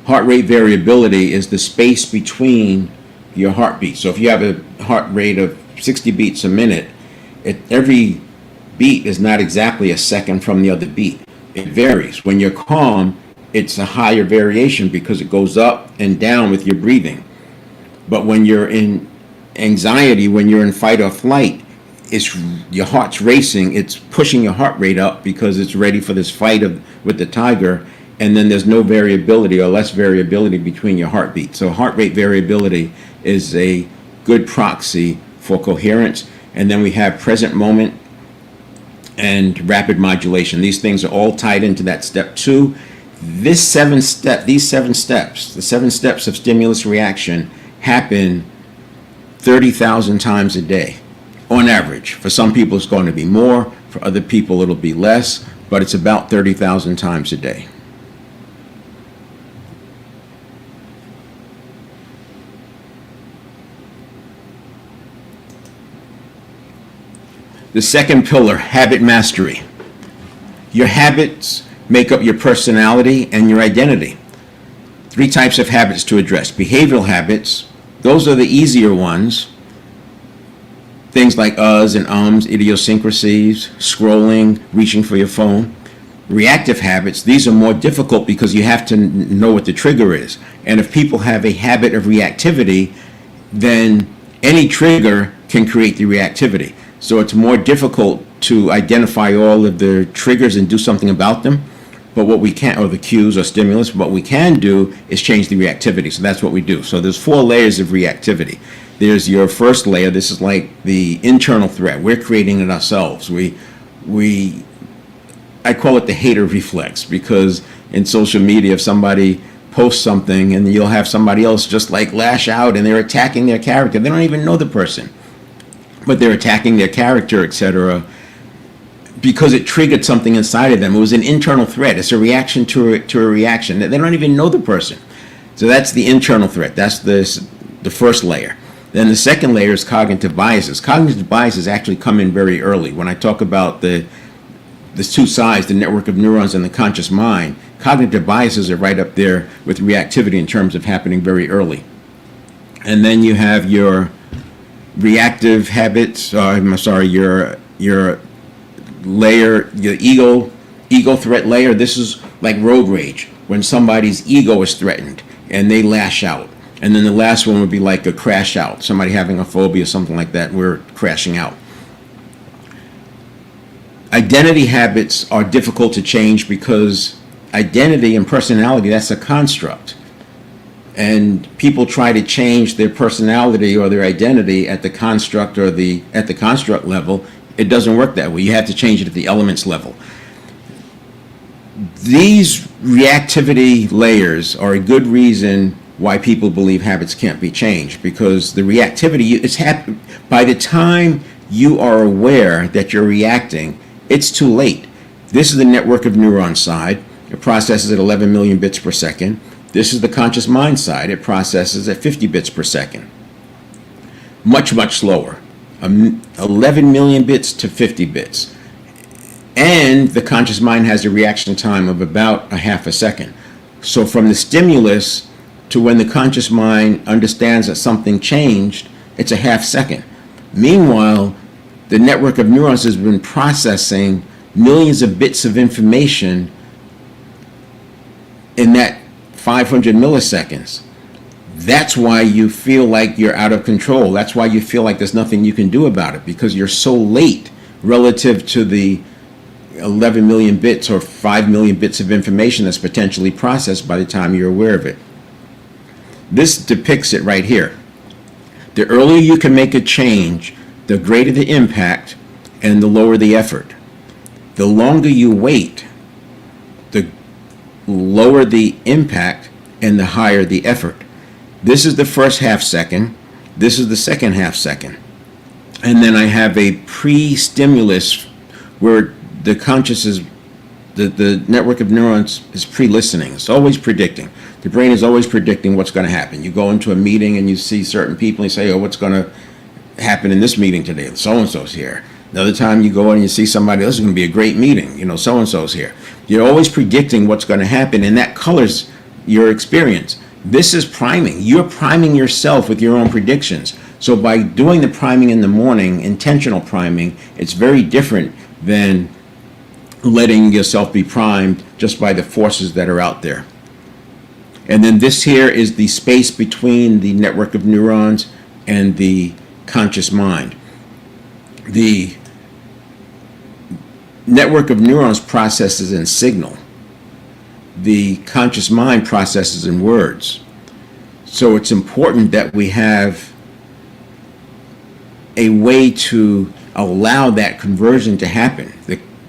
Heart rate variability is the space between your heartbeats. So if you have a heart rate of 60 beats a minute, every beat is not exactly a second from the other beat. It varies. When you're calm, it's a higher variation because it goes up and down with your breathing. But when you're in anxiety, when you're in fight or flight, your heart's racing. It's pushing your heart rate up because it's ready for this fight with the tiger. And then there's no variability or less variability between your heartbeat. So heart rate variability is a good proxy for coherence. And then we have present moment and rapid modulation. These things are all tied into that step two. These seven steps, the 7 steps of stimulus reaction happen 30,000 times a day on average. For some people it's going to be more, for other people it'll be less, but it's about 30,000 times a day. The second pillar, habit mastery. Your habits make up your personality and your identity. 3 types of habits to address. Behavioral habits, those are the easier ones. Things like uhs and ums, idiosyncrasies, scrolling, reaching for your phone. Reactive habits, these are more difficult because you have to know what the trigger is. And if people have a habit of reactivity, then any trigger can create the reactivity. So it's more difficult to identify all of the triggers and do something about them. But what we can, or the cues or stimulus, what we can do is change the reactivity. So that's what we do. So there's 4 layers of reactivity. There's your first layer. This is like the internal threat. We're creating it ourselves. I call it the hater reflex, because in social media, if somebody posts something and you'll have somebody else just like lash out and they're attacking their character. They don't even know the person, but they're attacking their character, etc., because it triggered something inside of them. It was an internal threat. It's a reaction to a reaction. They don't even know the person. So that's the internal threat. That's the first layer. Then the second layer is cognitive biases. Cognitive biases actually come in very early. When I talk about the 2 sides, the network of neurons and the conscious mind, cognitive biases are right up there with reactivity in terms of happening very early. And then you have your reactive habits, your layer, your ego threat layer. This is like road rage, when somebody's ego is threatened and they lash out. And then the last one would be like a crash out, somebody having a phobia, something like that, we're crashing out. Identity habits are difficult to change because identity and personality, that's a construct. And people try to change their personality or their identity at the construct or at the construct level. It doesn't work that way. You have to change it at the elements level. These reactivity layers are a good reason why people believe habits can't be changed, because the reactivity, by the time you are aware that you're reacting, it's too late. This is the network of neurons side. It processes at 11 million bits per second. This is the conscious mind side. It processes at 50 bits per second. Much, much slower. 11 million bits to 50 bits. And the conscious mind has a reaction time of about a half a second. So from the stimulus to when the conscious mind understands that something changed, it's a half second. Meanwhile, the network of neurons has been processing millions of bits of information in that 500 milliseconds. That's why you feel like you're out of control. That's why you feel like there's nothing you can do about it, because you're so late relative to the 11 million bits or 5 million bits of information that's potentially processed by the time you're aware of it. This depicts it right here. The earlier you can make a change, the greater the impact and the lower the effort. The longer you wait, the lower the impact and the higher the effort. This is the first half second. This is the second half second. And then I have a pre-stimulus where the conscious is, the network of neurons is pre-listening. It's always predicting. The brain is always predicting what's going to happen. You go into a meeting and you see certain people and you say, oh, what's going to happen in this meeting today? So-and-so's here. Another time you go in and you see somebody, this is going to be a great meeting. So-and-so's here. You're always predicting what's going to happen, and that colors your experience. This is priming. You're priming yourself with your own predictions. So by doing the priming in the morning, intentional priming, it's very different than letting yourself be primed just by the forces that are out there. And then this here is the space between the network of neurons and the conscious mind. The network of neurons processes in signal. The conscious mind processes in words. So it's important that we have a way to allow that conversion to happen.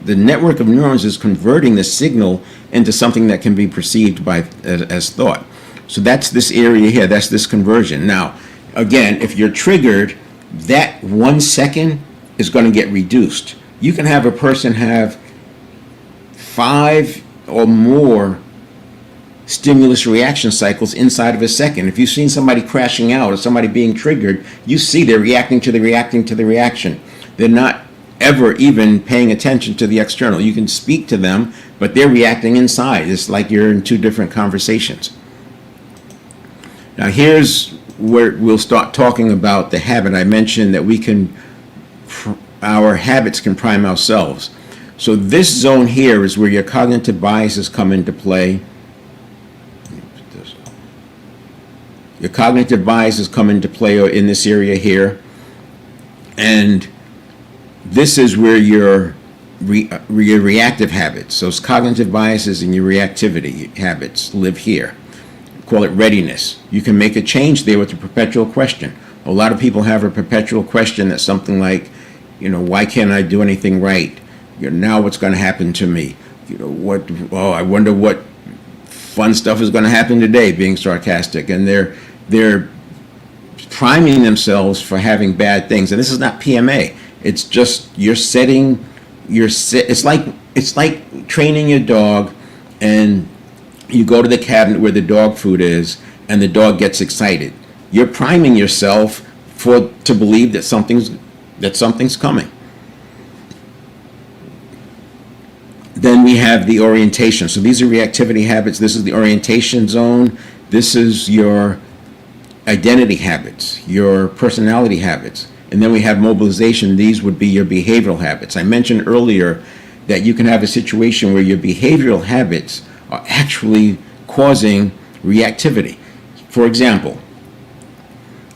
The network of neurons is converting the signal into something that can be perceived as thought. So that's this area here, that's this conversion. Now, again, if you're triggered, that 1 second is going to get reduced. You can have a person have 5 or more stimulus reaction cycles inside of a second. If you've seen somebody crashing out or somebody being triggered, you see they're reacting to the reaction. They're not ever even paying attention to the external. You can speak to them, but they're reacting inside. It's like you're in 2 different conversations. Now here's where we'll start talking about the habit. I mentioned that our habits can prime ourselves. So this zone here is where your cognitive biases come into play. Your cognitive biases come into play in this area here. And this is where your reactive habits, so it's cognitive biases and your reactivity habits live here. Call it readiness. You can make a change there with a perpetual question. A lot of people have a perpetual question that's something like, why can't I do anything right? Now what's going to happen to me? I wonder what fun stuff is going to happen today, being sarcastic. And they're priming themselves for having bad things. And this is not PMA. It's just it's like training your dog, and you go to the cabinet where the dog food is and the dog gets excited. You're priming yourself to believe that something's coming. Then we have the orientation. So these are reactivity habits. This is the orientation zone. This is your identity habits, your personality habits. And then we have mobilization. These would be your behavioral habits. I mentioned earlier that you can have a situation where your behavioral habits are actually causing reactivity. For example,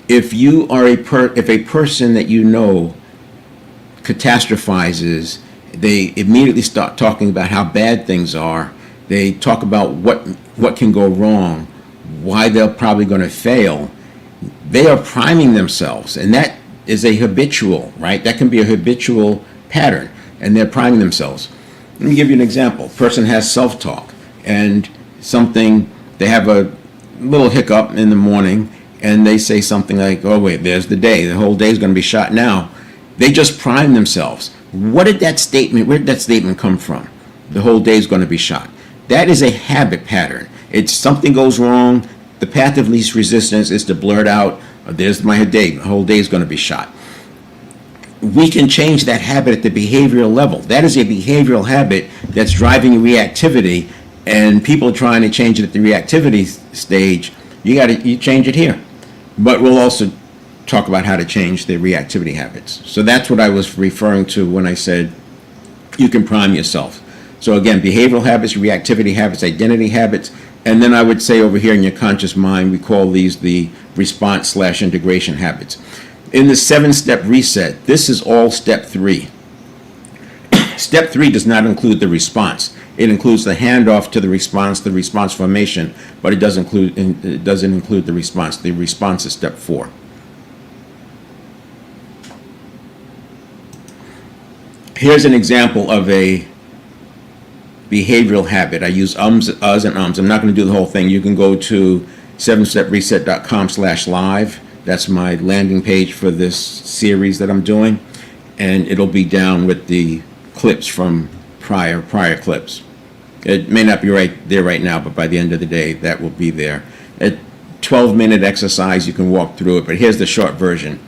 if you are if a person that catastrophizes, they immediately start talking about how bad things are. They talk about what can go wrong, why they're probably going to fail. They are priming themselves, and that is a habitual, right? That can be a habitual pattern, and they're priming themselves. Let me give you an example. A person has self-talk, and they have a little hiccup in the morning, and they say something like, oh wait, there's the day. The whole day is going to be shot now. They just prime themselves. Where did that statement come from? The whole day is going to be shot. That is a habit pattern. It's something goes wrong, the path of least resistance is to blurt out, there's my day, the whole day is going to be shot. We can change that habit at the behavioral level. That is a behavioral habit that's driving reactivity, and people are trying to change it at the reactivity stage. You change it here. But we'll also talk about how to change the reactivity habits. So that's what I was referring to when I said you can prime yourself. So again, behavioral habits, reactivity habits, identity habits, and then I would say over here in your conscious mind, we call these the response/integration habits. In the 7-step reset, this is all step 3. Step 3 does not include the response. It includes the handoff to the response formation, but it doesn't include the response. The response is step 4. Here's an example of a behavioral habit. I use ums, uhs, and ums. I'm not going to do the whole thing. You can go to 7stepreset.com/live. That's my landing page for this series that I'm doing, and it'll be down with the clips from prior clips. It may not be right there right now, but by the end of the day, that will be there. A 12-minute exercise, you can walk through it, but here's the short version.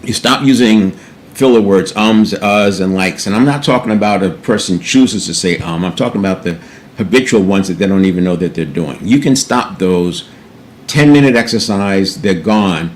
You stop using filler words, ums, uhs, and likes. And I'm not talking about a person chooses to say I'm talking about the habitual ones that they don't even know that they're doing. You can stop those. 10-minute exercise, they're gone.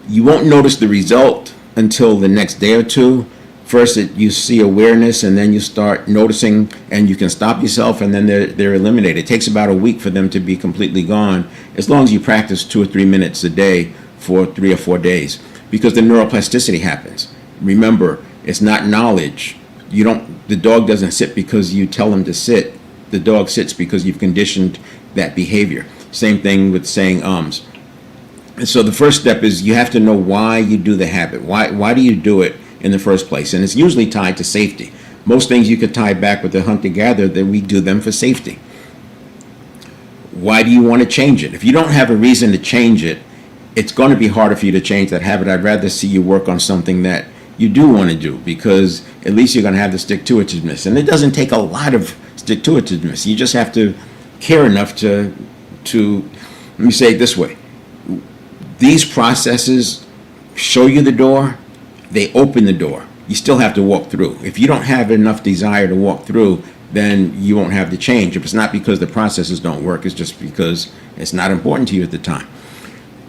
You won't notice the result until the next day or two. First, you see awareness, and then you start noticing, and you can stop yourself, and then they're eliminated. It takes about a week for them to be completely gone, as long as you practice 2 or 3 minutes a day for 3 or 4 days, because the neuroplasticity happens. Remember, it's not knowledge. The dog doesn't sit because you tell him to sit. The dog sits because you've conditioned that behavior. Same thing with saying ums. And so the first step is you have to know why you do the habit. Why do you do it in the first place? And it's usually tied to safety. Most things you could tie back with the hunter-gatherer, that we do them for safety. Why do you want to change it? If you don't have a reason to change it, it's going to be harder for you to change that habit. I'd rather see you work on something that you do want to do, because at least you're going to have the stick-to-itiveness. And it doesn't take a lot of stick-to-itiveness. You just have to care enough to let me say it this way. These processes show you the door, they open the door. You still have to walk through. If you don't have enough desire to walk through, then you won't have the change. If it's not because the processes don't work, it's just because it's not important to you at the time.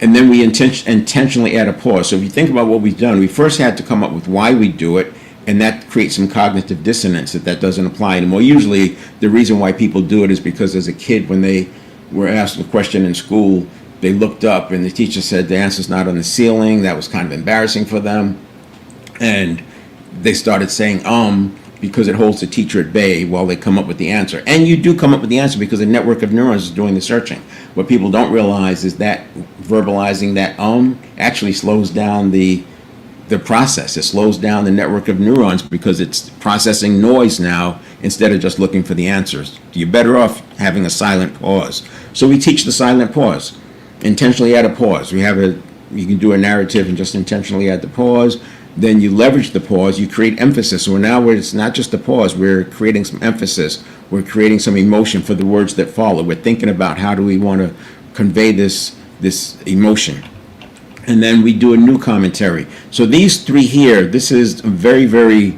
And then we intentionally add a pause. So if you think about what we've done, we first had to come up with why we do it, and that creates some cognitive dissonance that doesn't apply anymore. Usually the reason why people do it is because as a kid, when they were asked a question in school, they looked up and the teacher said the answer's not on the ceiling. That was kind of embarrassing for them. And they started saying because it holds the teacher at bay while they come up with the answer. And you do come up with the answer because the network of neurons is doing the searching. What people don't realize is that verbalizing that actually slows down the process. It slows down the network of neurons because it's processing noise now instead of just looking for the answers. You're better off having a silent pause. So we teach the silent pause. Intentionally add a pause. You can do a narrative and just intentionally add the pause. Then you leverage the pause. You create emphasis. So now it's not just a pause. We're creating some emphasis. We're creating some emotion for the words that follow. We're thinking about how do we want to convey this emotion. And then we do a new commentary. So these 3 here, this is a very, very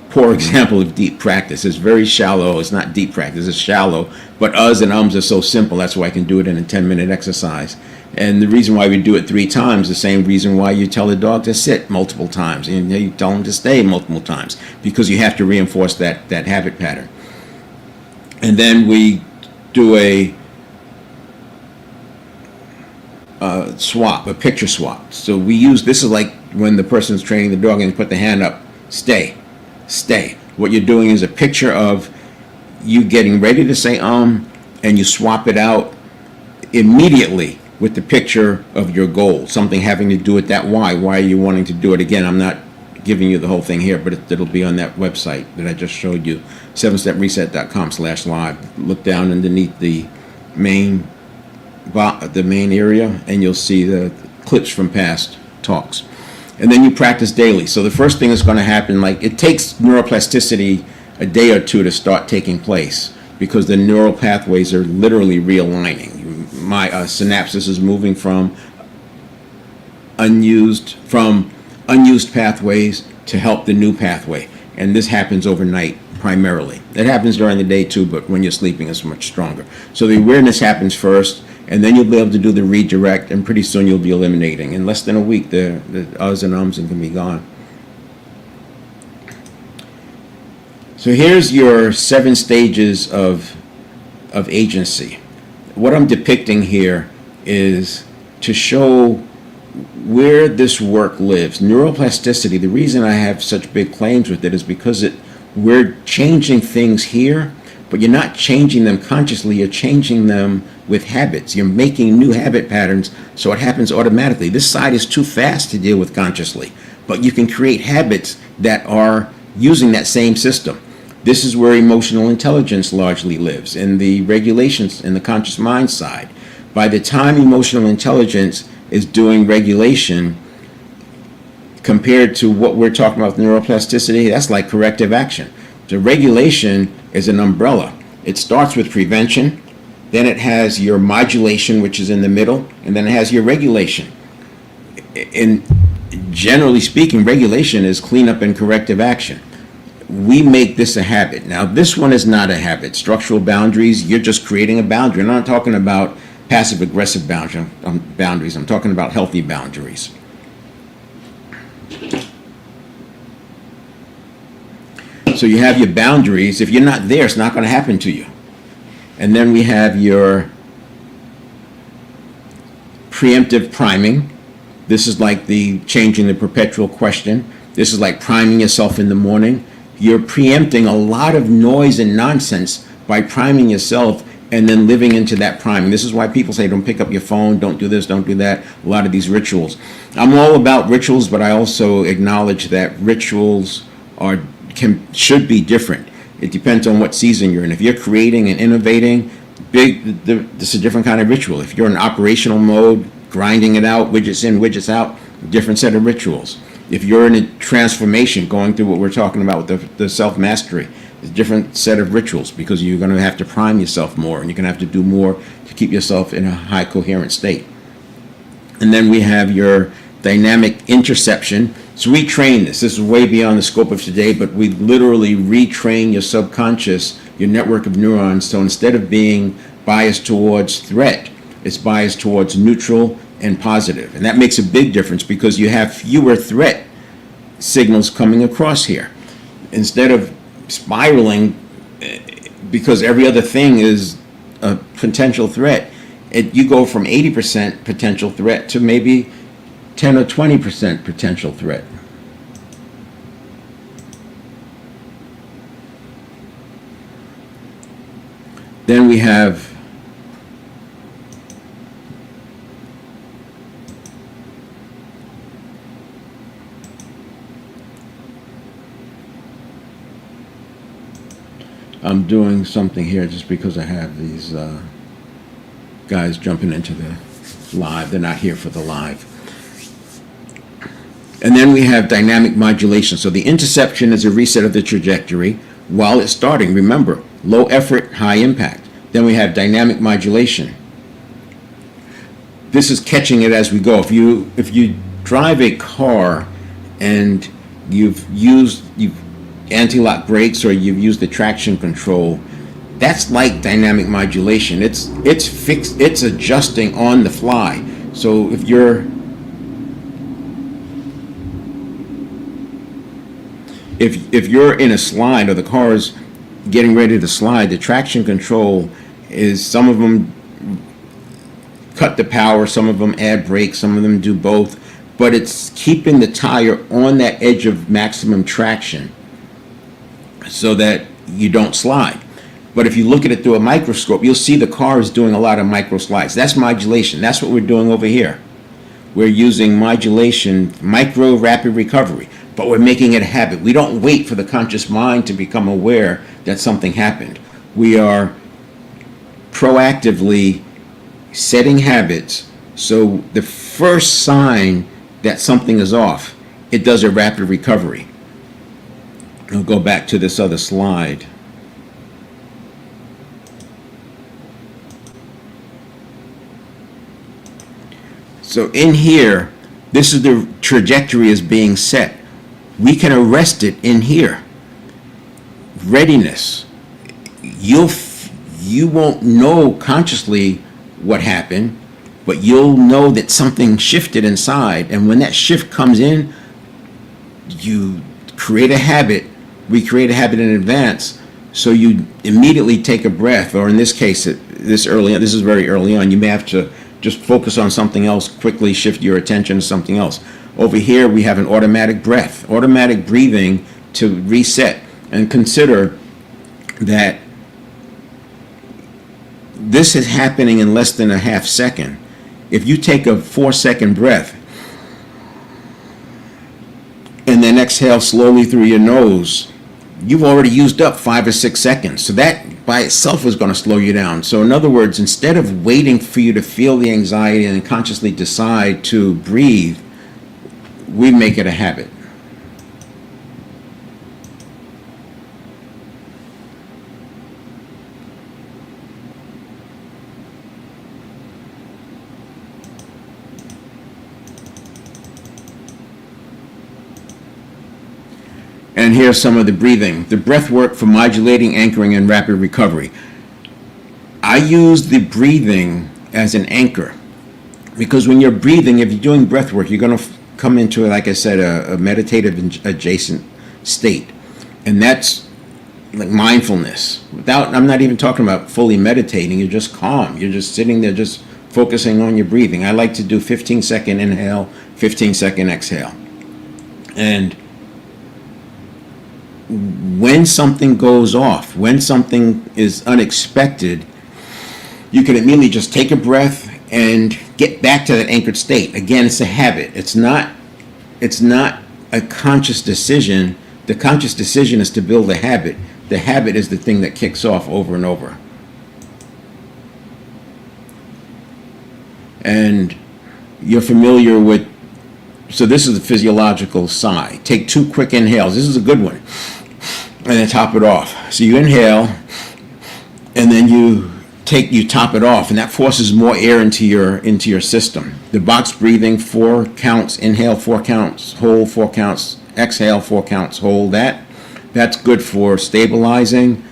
poor example of deep practice. It's very shallow. It's not deep practice. It's shallow. But uhs and ums are so simple. That's why I can do it in a 10-minute exercise. And the reason why we do it 3 times, the same reason why you tell a dog to sit multiple times, and you tell him to stay multiple times, because you have to reinforce that habit pattern. And then we do a swap, a picture swap. So we use, this is like when the person's training the dog and you put the hand up, stay. What you're doing is a picture of you getting ready to say and you swap it out immediately with the picture of your goal, something having to do with that why. Why are you wanting to do it? Again, I'm not giving you the whole thing here, but it'll be on that website that I just showed you, 7stepreset.com/live. Look down underneath the main area, and you'll see the clips from past talks. And then you practice daily. So the first thing that's going to happen, like it takes neuroplasticity a day or two to start taking place because the neural pathways are literally realigning. My synapses is moving from unused pathways to help the new pathway. And this happens overnight primarily. It happens during the day too, but when you're sleeping it's much stronger. So the awareness happens first, and then you'll be able to do the redirect, and pretty soon you'll be eliminating. In less than a week, the uhs and ums can be gone. So here's your 7 stages of agency. What I'm depicting here is to show where this work lives. Neuroplasticity, the reason I have such big claims with it is because we're changing things here, but you're not changing them consciously, you're changing them with habits. You're making new habit patterns, so it happens automatically. This side is too fast to deal with consciously, but you can create habits that are using that same system. This is where emotional intelligence largely lives, in the regulations, in the conscious mind side. By the time emotional intelligence is doing regulation, compared to what we're talking about with neuroplasticity, that's like corrective action. So regulation is an umbrella. It starts with prevention, then it has your modulation, which is in the middle, and then it has your regulation. And generally speaking, regulation is cleanup and corrective action. We make this a habit. Now, this one is not a habit. Structural boundaries, you're just creating a boundary. I'm not talking about passive-aggressive boundaries. I'm talking about healthy boundaries. So you have your boundaries. If you're not there, it's not going to happen to you. And then we have your preemptive priming. This is like the changing the perpetual question. This is like priming yourself in the morning. You're preempting a lot of noise and nonsense by priming yourself and then living into that priming. This is why people say don't pick up your phone, don't do this, don't do that. A lot of these rituals. I'm all about rituals, but I also acknowledge that rituals should be different. It depends on what season you're in. If you're creating and innovating, this is a different kind of ritual. If you're in operational mode, grinding it out, widgets in, widgets out, different set of rituals. If you're in a transformation, going through what we're talking about with the self-mastery, it's a different set of rituals because you're going to have to prime yourself more and you're going to have to do more to keep yourself in a high coherent state. And then we have your dynamic interception. So we train this. This is way beyond the scope of today, but we literally retrain your subconscious, your network of neurons, so instead of being biased towards threat, it's biased towards neutral and positive. And that makes a big difference because you have fewer threat signals coming across here. Instead of spiraling because every other thing is a potential threat, you go from 80% potential threat to maybe 10 or 20% potential threat. Then we have I'm doing something here just because I have these guys jumping into the live. They're not here for the live. And then we have dynamic modulation. So the interception is a reset of the trajectory while it's starting. Remember, low effort, high impact. Then we have dynamic modulation. This is catching it as we go. If you drive a car and you've anti-lock brakes or you've used the traction control, that's like dynamic modulation. It's fixed, it's adjusting on the fly. So if you're in a slide or the car is getting ready to slide, the traction control is, some of them cut the power, some of them add brakes, some of them do both, but it's keeping the tire on that edge of maximum traction so that you don't slide. But if you look at it through a microscope, you'll see the car is doing a lot of micro slides. That's modulation. That's what we're doing over here. We're using modulation, micro rapid recovery, but we're making it a habit. We don't wait for the conscious mind to become aware that something happened. We are proactively setting habits so the first sign that something is off it does a rapid recovery. I'll go back to this other slide. So in here, this is the trajectory is being set. We can arrest it in here. Readiness. You won't know consciously what happened, but you'll know that something shifted inside. And when that shift comes in, you create a habit, recreate a habit in advance. So you immediately take a breath, or in this case, this is very early on. You may have to just focus on something else, quickly shift your attention to something else. Over here, we have an automatic breath, automatic breathing to reset. And consider that this is happening in less than a half second. If you take a 4-second breath and then exhale slowly through your nose, you've already used up 5 or 6 seconds. So that by itself is going to slow you down. So in other words, instead of waiting for you to feel the anxiety and consciously decide to breathe, we make it a habit. And here's some of the breathing. The breath work for modulating, anchoring, and rapid recovery. I use the breathing as an anchor because when you're breathing, if you're doing breath work, you're going to come into, like I said, a meditative adjacent state. And that's like mindfulness. I'm not even talking about fully meditating. You're just calm. You're just sitting there just focusing on your breathing. I like to do 15-second inhale, 15-second exhale. And when something goes off, when something is unexpected, you can immediately just take a breath and get back to that anchored state. Again, it's a habit. It's not a conscious decision. The conscious decision is to build a habit. The habit is the thing that kicks off over and over. And you're familiar with, so this is the physiological sigh. Take 2 quick inhales. This is a good one. And then top it off. So you inhale, and then you top it off, and that forces more air into your system. The box breathing, 4 counts, inhale 4 counts, hold 4 counts, exhale 4 counts, hold. That's good for stabilizing,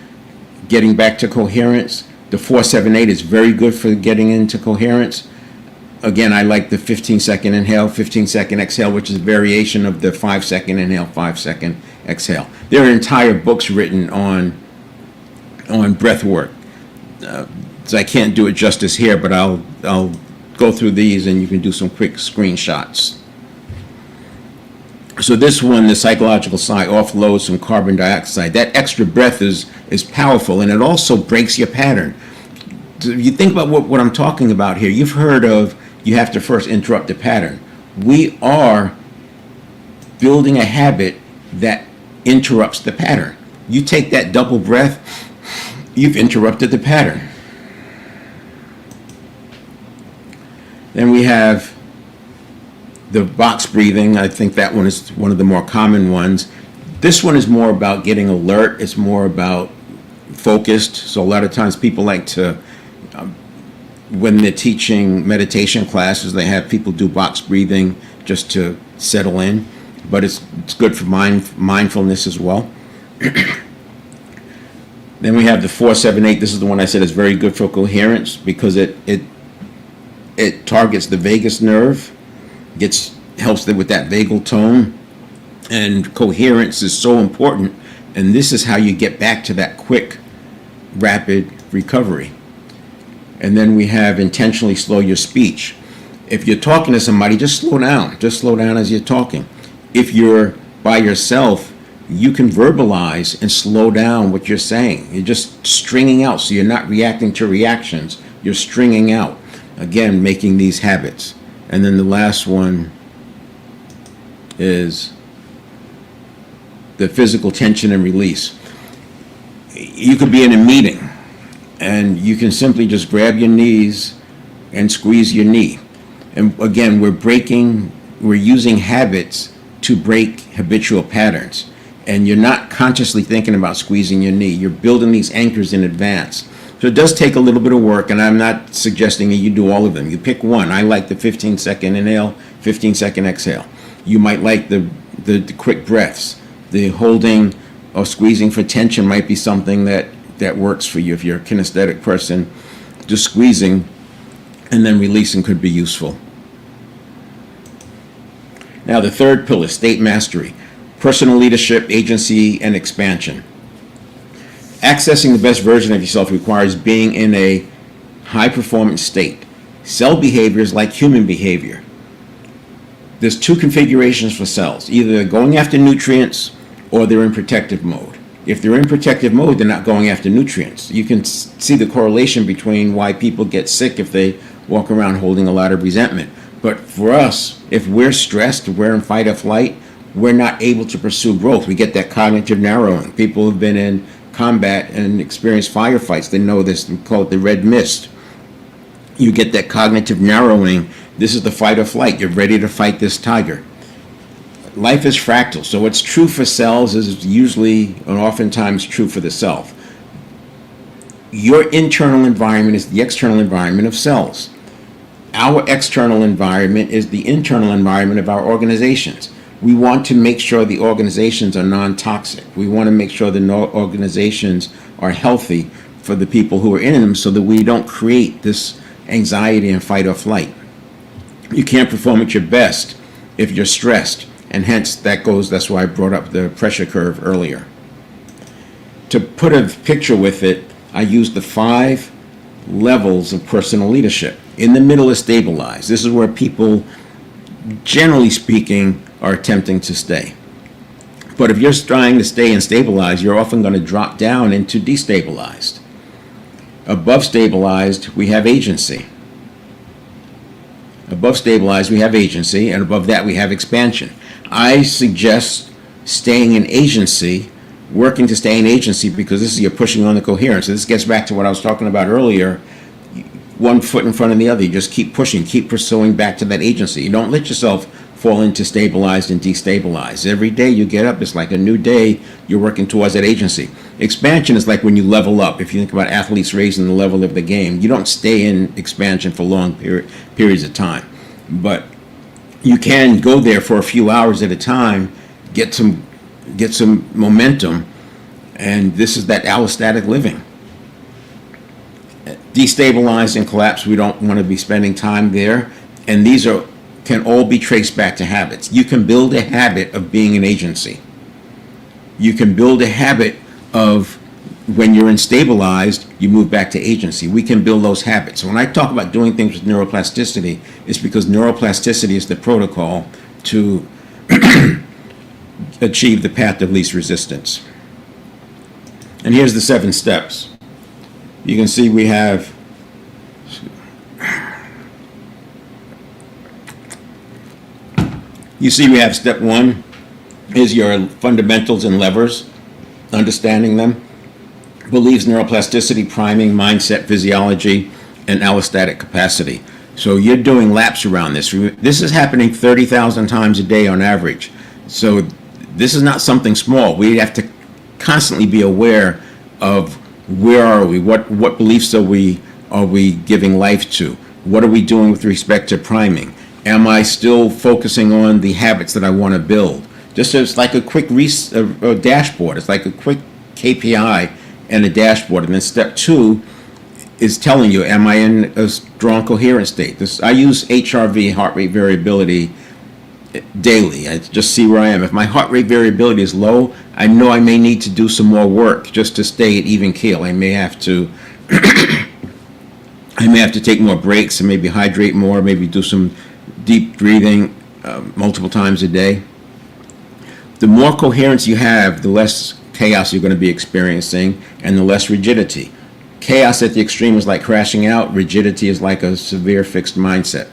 getting back to coherence. The 4-7-8 is very good for getting into coherence. Again, I like the 15-second inhale, 15-second exhale, which is a variation of the 5-second inhale, 5-second exhale. There are entire books written on breath work. So I can't do it justice here, but I'll go through these and you can do some quick screenshots. So this one, the psychological sigh, offloads some carbon dioxide. That extra breath is powerful, and it also breaks your pattern. So if you think about what I'm talking about here, you've heard of you have to first interrupt the pattern. We are building a habit that interrupts the pattern. You take that double breath, you've interrupted the pattern. Then we have the box breathing. I think that one is one of the more common ones. This one is more about getting alert. It's more about focused. So a lot of times people like to, when they're teaching meditation classes, they have people do box breathing just to settle in. But it's good for mindfulness as well. Then we have the 4-7-8. This is the one I said is very good for coherence because it targets the vagus nerve, helps them with that vagal tone, and coherence is so important. And this is how you get back to that quick, rapid recovery. And then we have intentionally slow your speech. If you're talking to somebody, just slow down. Just slow down as you're talking. If you're by yourself, you can verbalize and slow down what you're saying. You're just stringing out, so you're not reacting to reactions. You're stringing out. Again, making these habits. And then the last one is the physical tension and release. You could be in a meeting, and you can simply just grab your knees and squeeze your knee. And again, we're using habits to break habitual patterns. And you're not consciously thinking about squeezing your knee. You're building these anchors in advance. So it does take a little bit of work, and I'm not suggesting that you do all of them. You pick one. I like the 15-second inhale, 15-second exhale. You might like the quick breaths. The holding or squeezing for tension might be something that works for you. If you're a kinesthetic person, just squeezing and then releasing could be useful. Now the third pillar, state mastery. Personal leadership, agency, and expansion. Accessing the best version of yourself requires being in a high-performance state. Cell behavior is like human behavior. There's two configurations for cells. Either they're going after nutrients or they're in protective mode. If they're in protective mode, they're not going after nutrients. You can see the correlation between why people get sick if they walk around holding a lot of resentment. But for us, if we're stressed, we're in fight or flight, we're not able to pursue growth. We get that cognitive narrowing. People who've been in combat and experienced firefights, they know this. We call it the red mist. You get that cognitive narrowing. This is the fight or flight. You're ready to fight this tiger. Life is fractal, so what's true for cells is usually and oftentimes true for the self. Your internal environment is the external environment of cells. Our external environment is the internal environment of our organizations. We want to make sure the organizations are non-toxic. We want to make sure the organizations are healthy for the people who are in them so that we don't create this anxiety and fight or flight. You can't perform at your best if you're stressed, and hence that's why I brought up the pressure curve earlier. To put a picture with it, I used the 5 levels of personal leadership. In the middle is stabilize. This is where people, generally speaking, are attempting to stay. But if you're trying to stay and stabilize, you're often going to drop down into destabilized. Above stabilized, we have agency. Above stabilized, we have agency, and above that, we have expansion. I suggest staying in agency, working to stay in agency, because this is you're pushing on the coherence. So this gets back to what I was talking about earlier. One foot in front of the other. You just keep pushing, keep pursuing back to that agency. You don't let yourself fall into stabilized and destabilized. Every day you get up, it's like a new day. You're working towards that agency. Expansion is like when you level up. If you think about athletes raising the level of the game, you don't stay in expansion for long periods of time. But you can go there for a few hours at a time, get some momentum, and this is that allostatic living. Destabilize and collapse, we don't want to be spending time there, and these can all be traced back to habits. You can build a habit of being an agency. You can build a habit of when you're instabilized, you move back to agency. We can build those habits. So when I talk about doing things with neuroplasticity, it's because neuroplasticity is the protocol to achieve the path of least resistance. And here's the 7 steps. You can see we have step 1 is your fundamentals and levers, understanding them. Believes neuroplasticity, priming, mindset, physiology, and allostatic capacity. So you're doing laps around this. This is happening 30,000 times a day on average. So this is not something small. We have to constantly be aware of where are we, what beliefs are we giving life to? What are we doing with respect to priming? Am I still focusing on the habits that I want to build? Just as like a quick dashboard. It's like a quick KPI and a dashboard. And then step 2 is telling you, am I in a strong coherent state? I use HRV, heart rate variability, daily. I just see where I am. If my heart rate variability is low, I know I may need to do some more work just to stay at even keel. I may have to take more breaks and maybe hydrate more, maybe do some deep breathing multiple times a day. The more coherence you have, the less chaos you're going to be experiencing and the less rigidity. Chaos at the extreme is like crashing out. Rigidity is like a severe fixed mindset.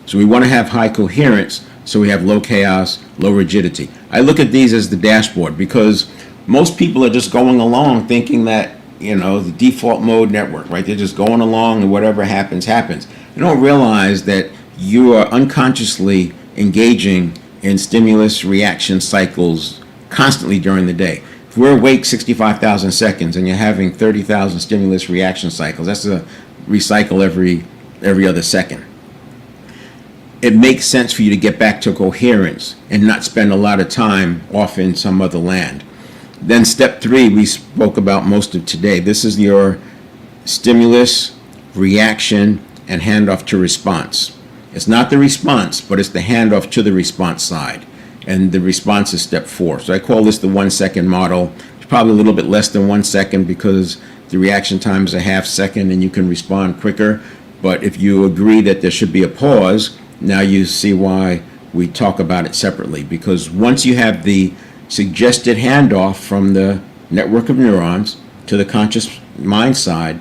So we want to have high coherence, so we have low chaos, low rigidity. I look at these as the dashboard because most people are just going along thinking that, the default mode network, right? They're just going along and whatever happens, happens. They don't realize that you are unconsciously engaging in stimulus reaction cycles constantly during the day. If we're awake 65,000 seconds and you're having 30,000 stimulus reaction cycles, that's a recycle every other second. It makes sense for you to get back to coherence and not spend a lot of time off in some other land. Then step 3, we spoke about most of today. This is your stimulus, reaction, and handoff to response. It's not the response, but it's the handoff to the response side. And the response is step 4. So I call this the 1 second model. It's probably a little bit less than 1 second because the reaction time is a half second and you can respond quicker. But if you agree that there should be a pause, now you see why we talk about it separately. Because once you have the suggested handoff from the network of neurons to the conscious mind side,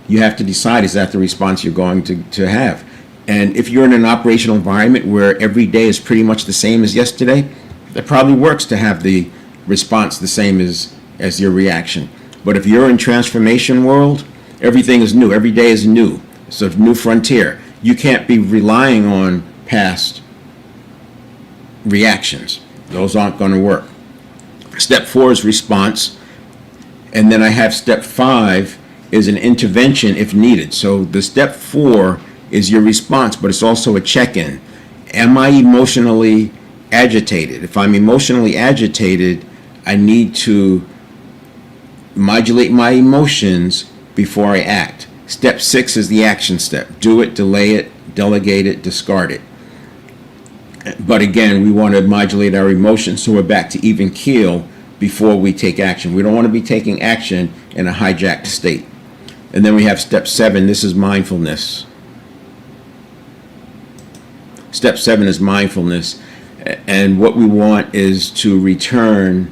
you have to decide, is that the response you're going to have? And if you're in an operational environment where every day is pretty much the same as yesterday, it probably works to have the response the same as your reaction. But if you're in transformation world, everything is new. Every day is new. It's a new frontier. You can't be relying on past reactions. Those aren't going to work. Step 4 is response. And then I have step 5 is an intervention if needed. So the step 4 is your response, but it's also a check-in. Am I emotionally agitated? If I'm emotionally agitated, I need to modulate my emotions before I act. Step 6 is the action step. Do it, delay it, delegate it, discard it. But again, we want to modulate our emotions so we're back to even keel before we take action. We don't want to be taking action in a hijacked state. And then we have step 7. This is mindfulness. Step 7 is mindfulness. And what we want is to return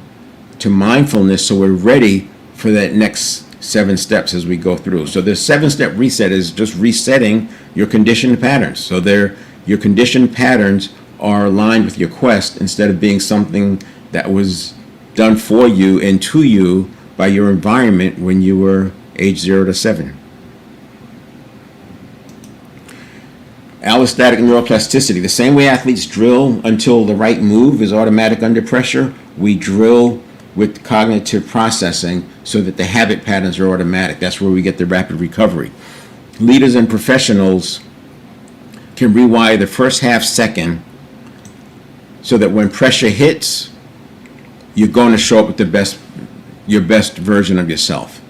to mindfulness so we're ready for that next 7 steps as we go through. So the 7-step reset is just resetting your conditioned patterns. So your conditioned patterns are aligned with your quest instead of being something that was done for you and to you by your environment when you were age 0 to 7. Allostatic neuroplasticity. The same way athletes drill until the right move is automatic under pressure, we drill with cognitive processing so that the habit patterns are automatic. That's where we get the rapid recovery. Leaders and professionals can rewire the first half second so that when pressure hits, you're going to show up with your best version of yourself.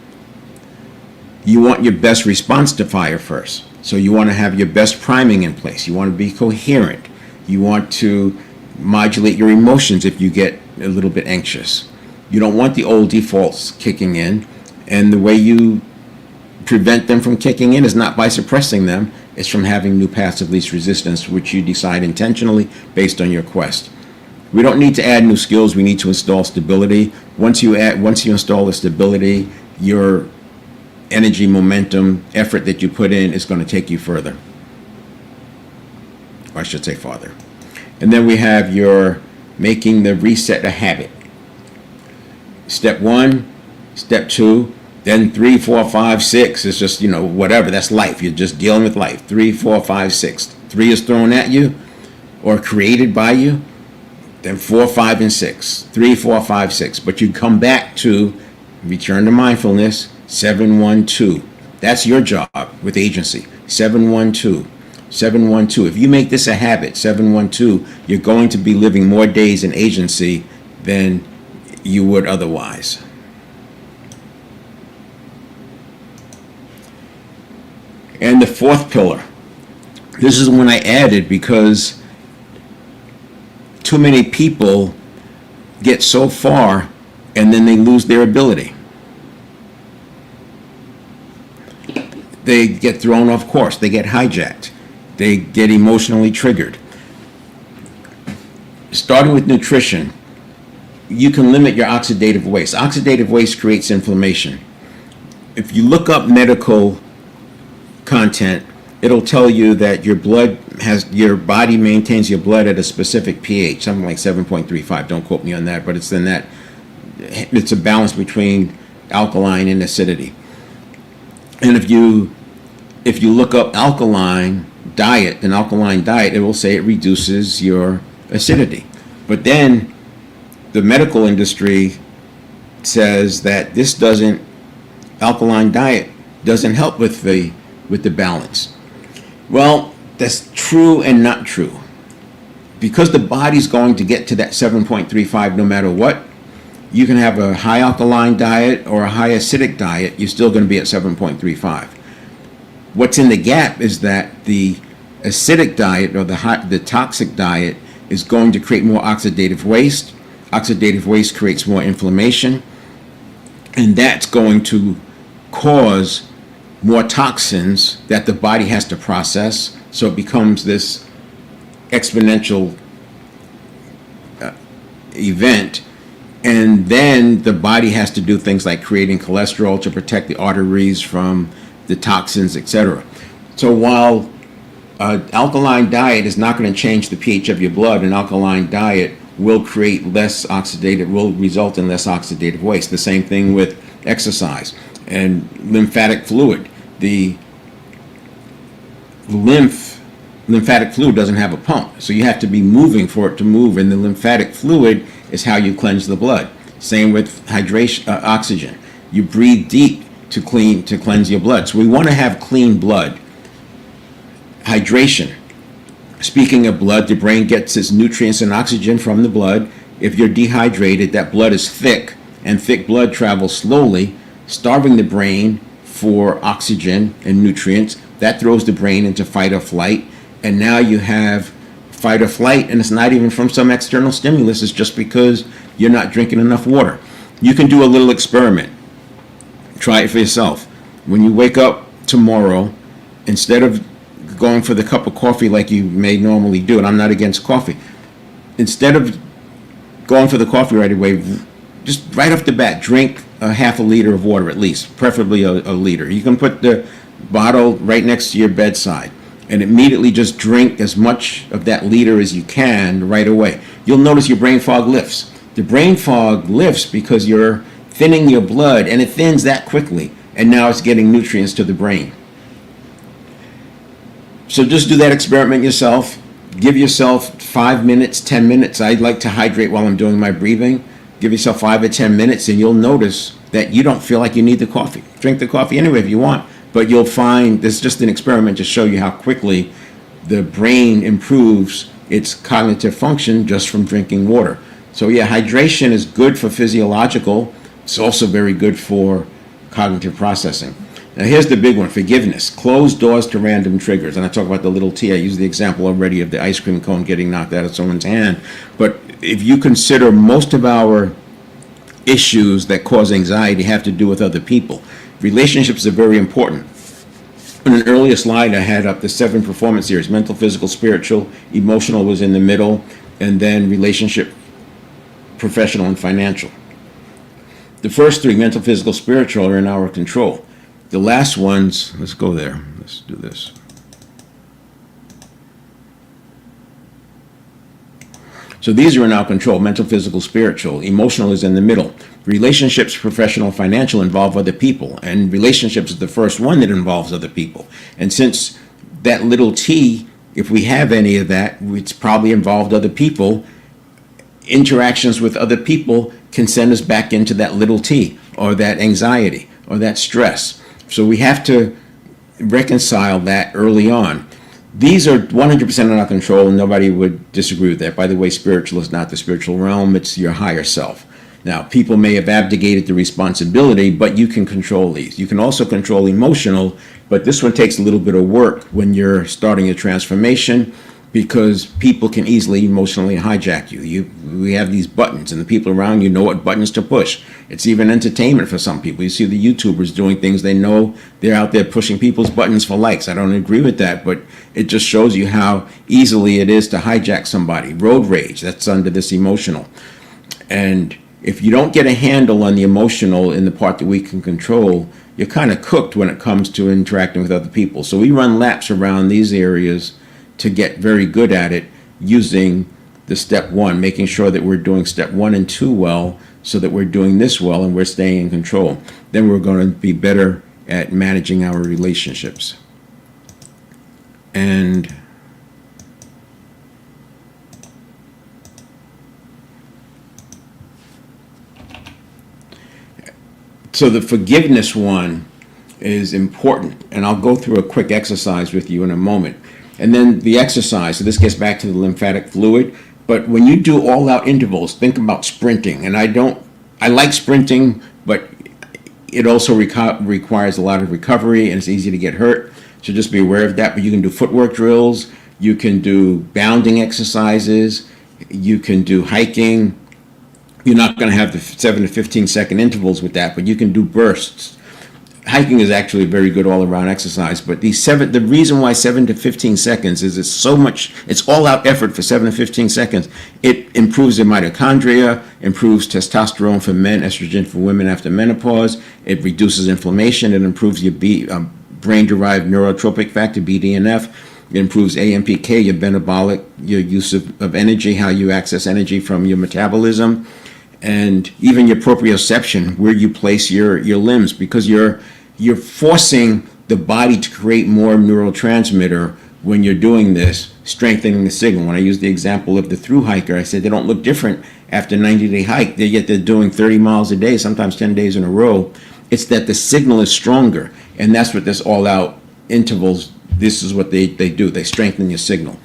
You want your best response to fire first. So you want to have your best priming in place. You want to be coherent. You want to modulate your emotions if you get a little bit anxious. You don't want the old defaults kicking in. And the way you prevent them from kicking in is not by suppressing them. It's from having new paths of least resistance, which you decide intentionally based on your quest. We don't need to add new skills. We need to install stability. Once you install the stability, your energy, momentum, effort that you put in is going to take you further. Or I should say farther. And then we have your making the reset a habit. Step 1, step 2, then 3, 4, 5, 6 is just, whatever. That's life. You're just dealing with life. 3, 4, 5, 6. 3 is thrown at you or created by you. Then 4, 5, and 6. 3, 4, 5, 6. But you come back to return to mindfulness. 712. That's your job with agency. 712. 712. If you make this a habit, 712, you're going to be living more days in agency than you would otherwise. And the 4th pillar. This is one I added because too many people get so far and then they lose their ability. They get thrown off course. They get hijacked. They get emotionally triggered. Starting with nutrition, you can limit your oxidative waste. Oxidative waste creates inflammation. If you look up medical content, it'll tell you that your body maintains your blood at a specific pH, something like 7.35. Don't quote me on that, but it's a balance between alkaline and acidity. And if you look up alkaline diet, it will say it reduces your acidity. But then the medical industry says that this doesn't, alkaline diet doesn't help with the balance. Well, that's true and not true. Because the body's going to get to that 7.35 no matter what, you can have a high alkaline diet or a high acidic diet, you're still going to be at 7.35. What's in the gap is that the acidic diet or the toxic diet is going to create more oxidative waste. Oxidative waste creates more inflammation, and that's going to cause more toxins that the body has to process. So it becomes this exponential event, and then the body has to do things like creating cholesterol to protect the arteries from the toxins, etc. So while alkaline diet is not going to change the pH of your blood, an alkaline diet will create less oxidative, will result in less oxidative waste. The same thing with exercise and lymphatic fluid. The lymphatic fluid doesn't have a pump, so you have to be moving for it to move, and the lymphatic fluid is how you cleanse the blood. Same with hydration, oxygen. You breathe deep to cleanse your blood. So we want to have clean blood. Hydration. Speaking of blood, the brain gets its nutrients and oxygen from the blood. If you're dehydrated, that blood is thick, and thick blood travels slowly, starving the brain for oxygen and nutrients. That throws the brain into fight or flight, and now you have fight or flight, and it's not even from some external stimulus, it's just because you're not drinking enough water. You can do a little experiment. Try it for yourself. When you wake up tomorrow, instead of going for the cup of coffee like you may normally do, and I'm not against coffee, instead of going for the coffee right away, just right off the bat, drink a half a liter of water at least, preferably a liter. You can put the bottle right next to your bedside and immediately just drink as much of that liter as you can right away. You'll notice your brain fog lifts. The brain fog lifts because you're thinning your blood, and it thins that quickly, and now it's getting nutrients to the brain. So just do that experiment yourself. Give yourself 5 minutes, 10 minutes. I like to hydrate while I'm doing my breathing. Give yourself 5 or 10 minutes, and you'll notice that you don't feel like you need the coffee. Drink the coffee anyway if you want, but you'll find this is just an experiment to show you how quickly the brain improves its cognitive function just from drinking water. So yeah, hydration is good for physiological. It's also very good for cognitive processing. Now here's the big one, forgiveness. Close doors to random triggers. And I talk about the little T. I used the example already of the ice cream cone getting knocked out of someone's hand. But if you consider most of our issues that cause anxiety have to do with other people, relationships are very important. In an earlier slide, I had up the 7 performance areas: mental, physical, spiritual, emotional was in the middle, and then relationship, professional, and financial. The first 3, mental, physical, spiritual, are in our control. The last ones, let's go there. Let's do this. So these are in our control: mental, physical, spiritual. Emotional is in the middle. Relationships, professional, financial involve other people. And relationships is the first one that involves other people. And since that little T, if we have any of that, it's probably involved other people. Interactions with other people can send us back into that little T, or that anxiety, or that stress. So we have to reconcile that early on. These are 100% in our control, and nobody would disagree with that. By the way, spiritual is not the spiritual realm, it's your higher self. Now, people may have abdicated the responsibility, but you can control these. You can also control emotional, but this one takes a little bit of work when you're starting a transformation, because people can easily emotionally hijack you. We have these buttons, and the people around you know what buttons to push. It's even entertainment for some people. You see the YouTubers doing things, they know they're out there pushing people's buttons for likes. I don't agree with that, but it just shows you how easily it is to hijack somebody. Road rage, that's under this emotional. And if you don't get a handle on the emotional in the part that we can control, you're kind of cooked when it comes to interacting with other people. So we run laps around these areas to get very good at it, using the step 1, making sure that we're doing step 1 and 2 well, so that we're doing this well and we're staying in control. Then we're going to be better at managing our relationships. And So the forgiveness one is important, and I'll go through a quick exercise with you in a moment. And then the exercise, so this gets back to the lymphatic fluid, but when you do all-out intervals, think about sprinting. And I like sprinting, but it also requires a lot of recovery, and it's easy to get hurt, so just be aware of that. But you can do footwork drills, you can do bounding exercises, you can do hiking. You're not going to have the 7 to 15 second intervals with that, but you can do bursts. Hiking is actually a very good all-around exercise, but the reason why 7 to 15 seconds is it's all-out effort for 7 to 15 seconds. It improves the mitochondria, improves testosterone for men, estrogen for women after menopause. It reduces inflammation. It improves your brain-derived neurotropic factor, BDNF. It improves AMPK, your metabolic, your use of energy, how you access energy from your metabolism, and even your proprioception, where you place your limbs, because you're forcing the body to create more neurotransmitter when you're doing this, strengthening the signal. When I use the example of the through hiker, I said they don't look different after a 90-day hike, yet they're doing 30 miles a day, sometimes 10 days in a row. It's that the signal is stronger, and that's what this all-out intervals, this is what they do. They strengthen your signal.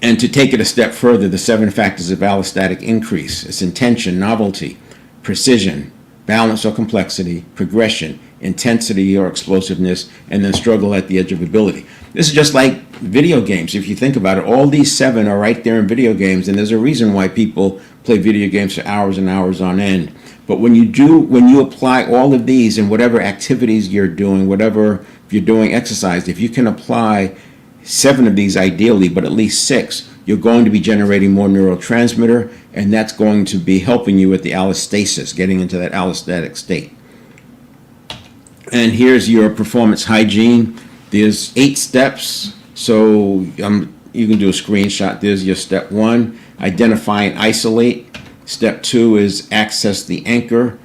And to take it a step further, the 7 factors of allostatic increase: it's intention, novelty, precision, balance or complexity, progression, intensity or explosiveness, and then struggle at the edge of ability. This is just like video games. If you think about it, all these 7 are right there in video games, and there's a reason why people play video games for hours and hours on end. But when you apply all of these in whatever activities you're doing, if you're doing exercise, if you can apply 7 of these ideally, but at least 6, you're going to be generating more neurotransmitter, and that's going to be helping you with the allostasis, getting into that allostatic state. And here's your performance hygiene. There's 8 steps, so you can do a screenshot. There's your step 1, identify and isolate. Step 2 is access the anchor.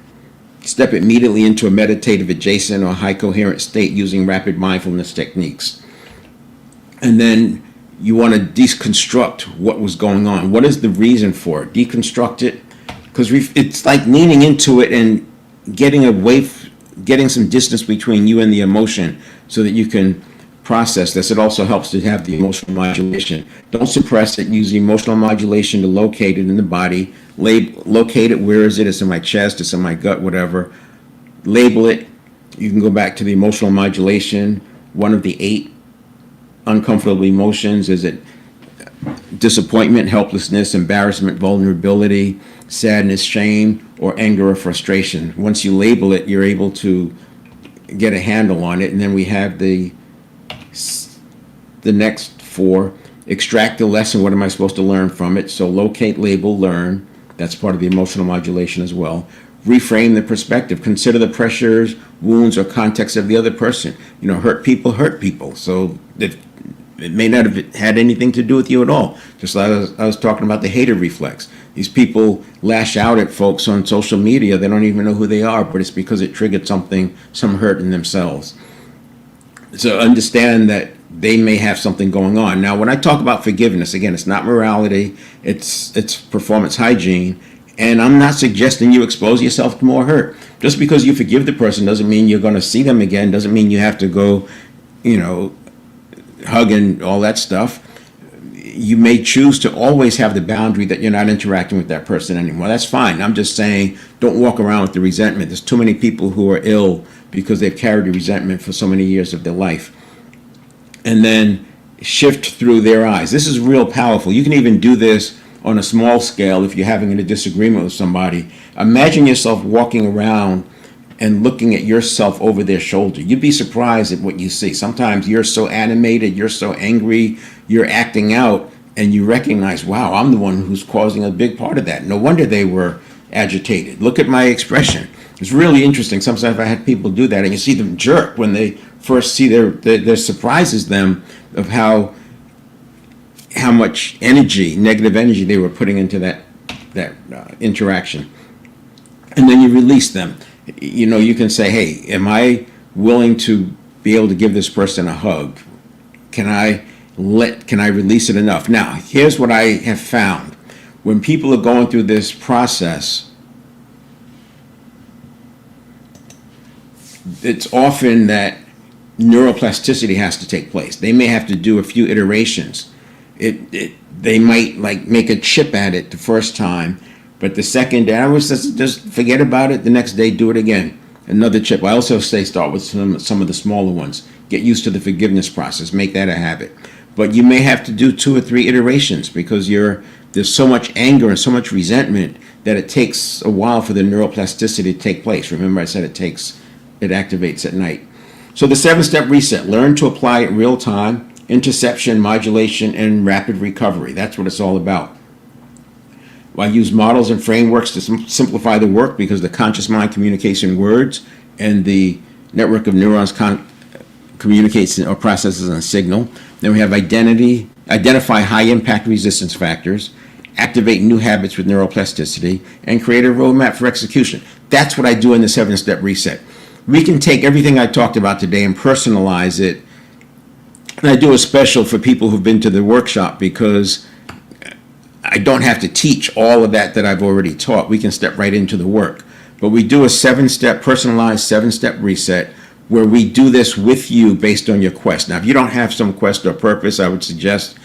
Step immediately into a meditative adjacent or high coherent state using rapid mindfulness techniques. And then you want to deconstruct what was going on. What is the reason for it? Deconstruct it, because it's like leaning into it and getting some distance between you and the emotion so that you can process this. It also helps to have the emotional modulation. Don't suppress it. Use emotional modulation to locate it in the body. Locate it. Where is it? It's in my chest. It's in my gut, whatever. Label it. You can go back to the emotional modulation. One of the 8 uncomfortable emotions. Is it disappointment, helplessness, embarrassment, vulnerability, sadness, shame, or anger or frustration? Once you label it, you're able to get a handle on it. And then we have the next 4. Extract the lesson. What am I supposed to learn from it? So locate, label, learn. That's part of the emotional modulation as well. Reframe the perspective. Consider the pressures, wounds, or context of the other person. Hurt people. So it may not have had anything to do with you at all. Just like I was talking about the hater reflex. These people lash out at folks on social media. They don't even know who they are, but it's because it triggered some hurt in themselves. So understand that they may have something going on. Now, when I talk about forgiveness, again, it's not morality. It's performance hygiene. And I'm not suggesting you expose yourself to more hurt. Just because you forgive the person doesn't mean you're going to see them again. Doesn't mean you have to go, hug and all that stuff. You may choose to always have the boundary that you're not interacting with that person anymore. That's fine. I'm just saying, don't walk around with the resentment. There's too many people who are ill because they've carried the resentment for so many years of their life. And then shift through their eyes. This is real powerful. You can even do this on a small scale if you're having a disagreement with somebody. Imagine yourself walking around and looking at yourself over their shoulder. You'd be surprised at what you see. Sometimes you're so animated, you're so angry, you're acting out, and you recognize, wow, I'm the one who's causing a big part of that. No wonder they were agitated. Look at my expression. It's really interesting. Sometimes I had people do that, and you see them jerk when they first see their surprises them of how much energy, negative energy, they were putting into that interaction. And then you release them. You can say, hey, am I willing to be able to give this person a hug? Can I release it enough? Now, here's what I have found. When people are going through this process, it's often that neuroplasticity has to take place. They may have to do a few iterations. They might like make a chip at it the first time, but the second day, I was just forget about it. The next day, do it again. Another chip. I also say start with some of the smaller ones. Get used to the forgiveness process. Make that a habit. But you may have to do 2 or 3 iterations because there's so much anger and so much resentment that it takes a while for the neuroplasticity to take place. Remember, I said it activates at night. So the 7-step reset: learn to apply it real time, interception, modulation, and rapid recovery. That's what it's all about. I use models and frameworks to simplify the work because the conscious mind communicates in words and the network of neurons communicates or processes on signal. Then we have identify high impact resistance factors, activate new habits with neuroplasticity, and create a roadmap for execution. That's what I do in the 7-step reset. We can take everything I talked about today and personalize it. And I do a special for people who've been to the workshop because I don't have to teach all of that I've already taught. We can step right into the work. But we do a 7-step, personalized 7-step reset where we do this with you based on your quest. Now, if you don't have some quest or purpose, I would suggest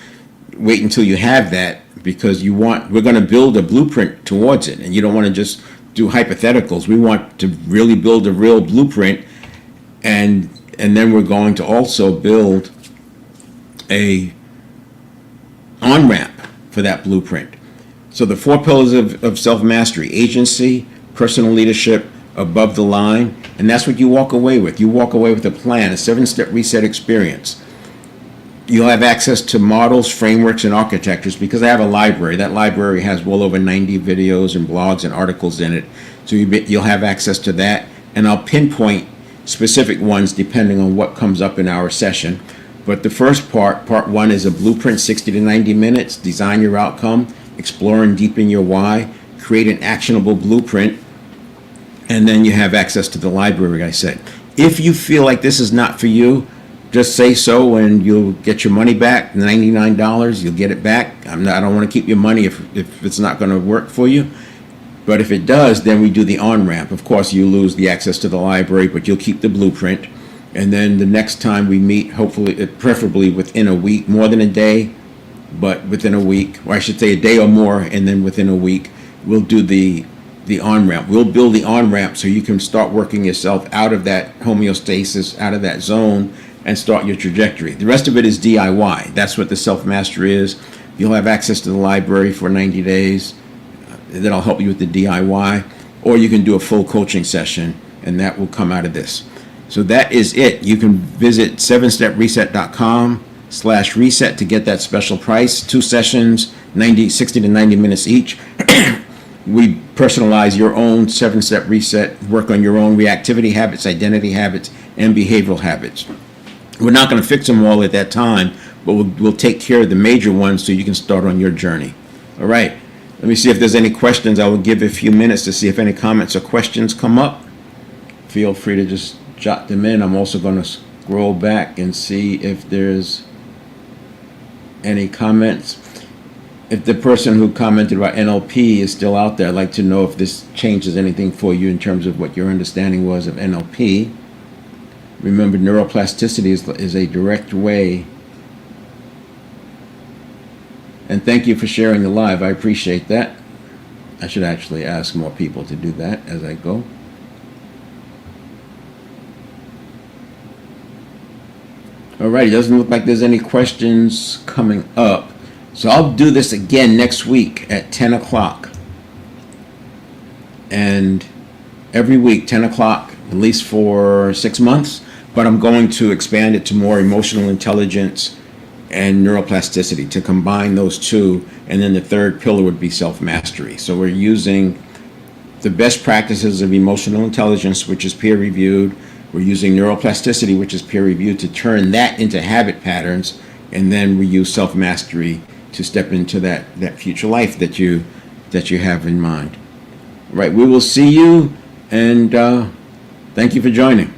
wait until you have that because we're going to build a blueprint towards it. And you don't want to just do hypotheticals. We want to really build a real blueprint, and then we're going to also build a on-ramp for that blueprint. So the 4 pillars of self-mastery: agency, personal leadership, above the line, and that's what you walk away with. You walk away with a plan, a 7-step reset experience. You'll have access to models, frameworks, and architectures because I have a library. That library has well over 90 videos and blogs and articles in it. So you'll have access to that, and I'll pinpoint specific ones depending on what comes up in our session. But the first part 1, is a blueprint, 60 to 90 minutes. Design your outcome, explore and deepen your why, create an actionable blueprint, and then you have access to the library, I said. If you feel like this is not for you, just say so and you'll get your money back. $99, you'll get it back. I don't want to keep your money if it's not going to work for you. But if it does, then we do the on-ramp. Of course, you lose the access to the library, but you'll keep the blueprint. And then the next time we meet, hopefully, preferably within a week, more than a day, but within a week, or I should say a day or more, and then within a week, we'll do the on-ramp. We'll build the on-ramp so you can start working yourself out of that homeostasis, out of that zone, and start your trajectory. The rest of it is DIY. That's what the self-mastery is. You'll have access to the library for 90 days. That'll help you with the DIY. Or you can do a full coaching session, and that will come out of this. So that is it. You can visit 7stepreset.com/reset to get that special price. 2 sessions, 60 to 90 minutes each. We personalize your own 7-step reset, work on your own reactivity habits, identity habits, and behavioral habits. We're not going to fix them all at that time, but we'll take care of the major ones so you can start on your journey. All right. Let me see if there's any questions. I will give a few minutes to see if any comments or questions come up. Feel free to just jot them in. I'm also going to scroll back and see if there's any comments. If the person who commented about NLP is still out there, I'd like to know if this changes anything for you in terms of what your understanding was of NLP. Remember, neuroplasticity is a direct way. And thank you for sharing the live. I appreciate that. I should actually ask more people to do that as I go. All right, it doesn't look like there's any questions coming up. So I'll do this again next week at 10 o'clock. And every week, 10 o'clock, at least for 6 months. But I'm going to expand it to more emotional intelligence and neuroplasticity to combine those two. And then the third pillar would be self-mastery. So we're using the best practices of emotional intelligence, which is peer-reviewed. We're using neuroplasticity, which is peer-reviewed, to turn that into habit patterns. And then we use self-mastery to step into that future life that you have in mind. Right, we will see you, and thank you for joining.